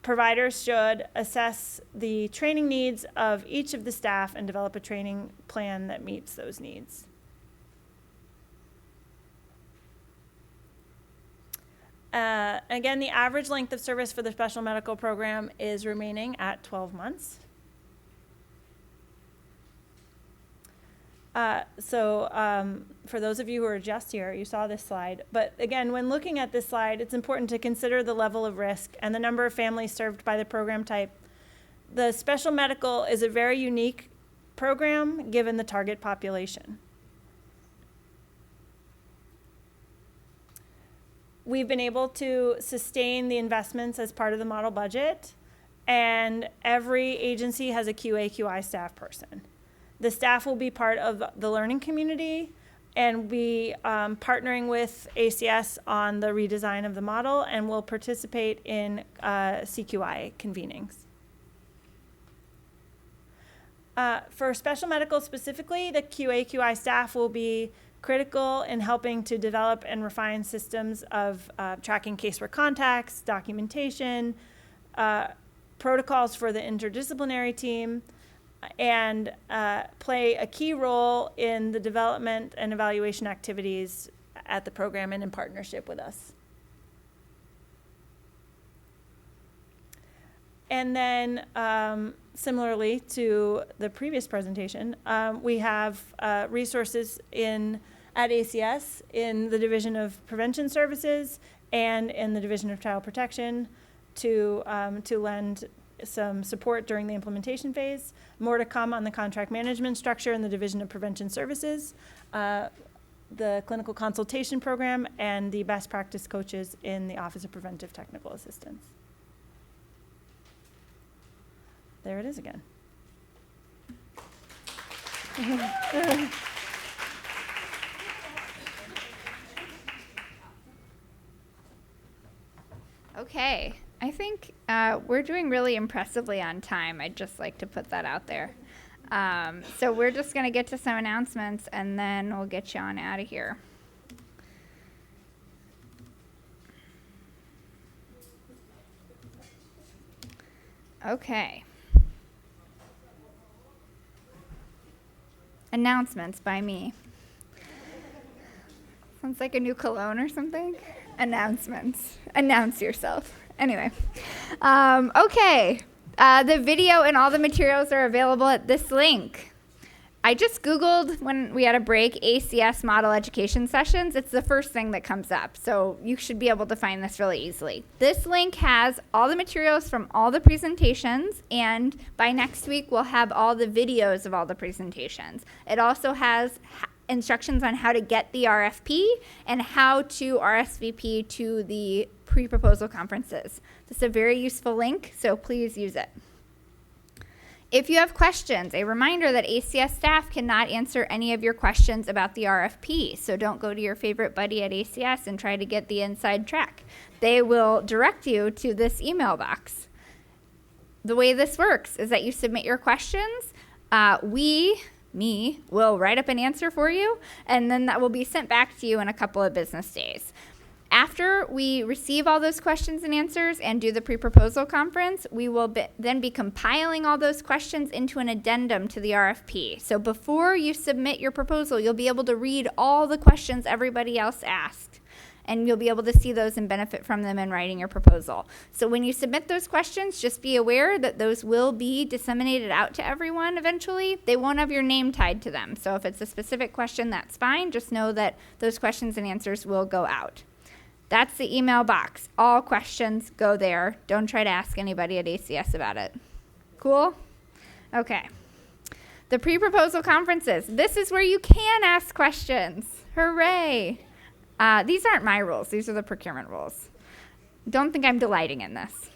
Providers should assess the training needs of each of the staff and develop a training plan that meets those needs. Again, the average length of service for the special medical program is remaining at 12 months. For those of you who are just here, you saw this slide. But again, when looking at this slide, it's important to consider the level of risk and the number of families served by the program type. The special medical is a very unique program given the target population. We've been able to sustain the investments as part of the model budget, and every agency has a QA/QI staff person. The staff will be part of the learning community and be partnering with ACS on the redesign of the model, and will participate in CQI convenings. For special medical specifically, the QA/QI staff will be critical in helping to develop and refine systems of tracking casework contacts, documentation, protocols for the interdisciplinary team, and play a key role in the development and evaluation activities at the program and in partnership with us. And then similarly to the previous presentation, we have resources at ACS in the Division of Prevention Services and in the Division of Child Protection to lend some support during the implementation phase. More to come on the contract management structure in the Division of Prevention Services, the clinical consultation program, and the best practice coaches in the Office of Preventive Technical Assistance. There it is again. Okay, I think we're doing really impressively on time. I'd just like to put that out there. So we're just going to get to some announcements, and then we'll get you on out of here. Okay. Announcements by me. Sounds like a new cologne or something. Announcements. Announce yourself. Anyway. Okay. The video and all the materials are available at this link. I just Googled when we had a break, ACS model education sessions. It's the first thing that comes up. So you should be able to find this really easily. This link has all the materials from all the presentations, and by next week we'll have all the videos of all the presentations. It also has instructions on how to get the RFP and how to RSVP to the pre-proposal conferences. This is a very useful link, so please use it. If you have questions, a reminder that ACS staff cannot answer any of your questions about the RFP, so don't go to your favorite buddy at ACS and try to get the inside track. They will direct you to this email box. The way this works is that you submit your questions. Me will write up an answer for you, and then that will be sent back to you in a couple of business days. After we receive all those questions and answers and do the pre-proposal conference, we will then be compiling all those questions into an addendum to the RFP. So before you submit your proposal, you'll be able to read all the questions everybody else asked, and you'll be able to see those and benefit from them in writing your proposal. So when you submit those questions, just be aware that those will be disseminated out to everyone eventually. They won't have your name tied to them. So if it's a specific question, that's fine. Just know that those questions and answers will go out. That's the email box. All questions go there. Don't try to ask anybody at ACS about it. Cool? Okay. The pre-proposal conferences. This is where you can ask questions. Hooray. These aren't my rules. These are the procurement rules. Don't think I'm delighting in this.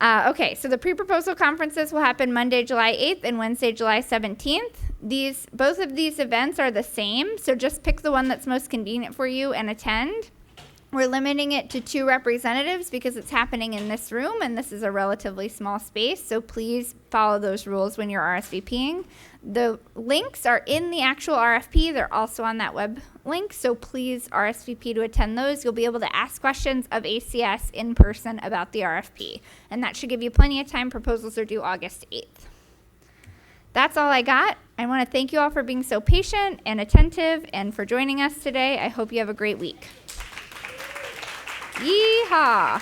Okay, so the pre-proposal conferences will happen Monday, July 8th and Wednesday, July 17th. Both of these events are the same, so just pick the one that's most convenient for you and attend. We're limiting it to 2 representatives because it's happening in this room, and this is a relatively small space, so please follow those rules when you're RSVPing. The links are in the actual RFP. They're also on that web link, so please RSVP to attend those. You'll be able to ask questions of ACS in person about the RFP, and that should give you plenty of time. Proposals are due August 8th. That's all I got. I want to thank you all for being so patient and attentive and for joining us today. I hope you have a great week. Yeehaw!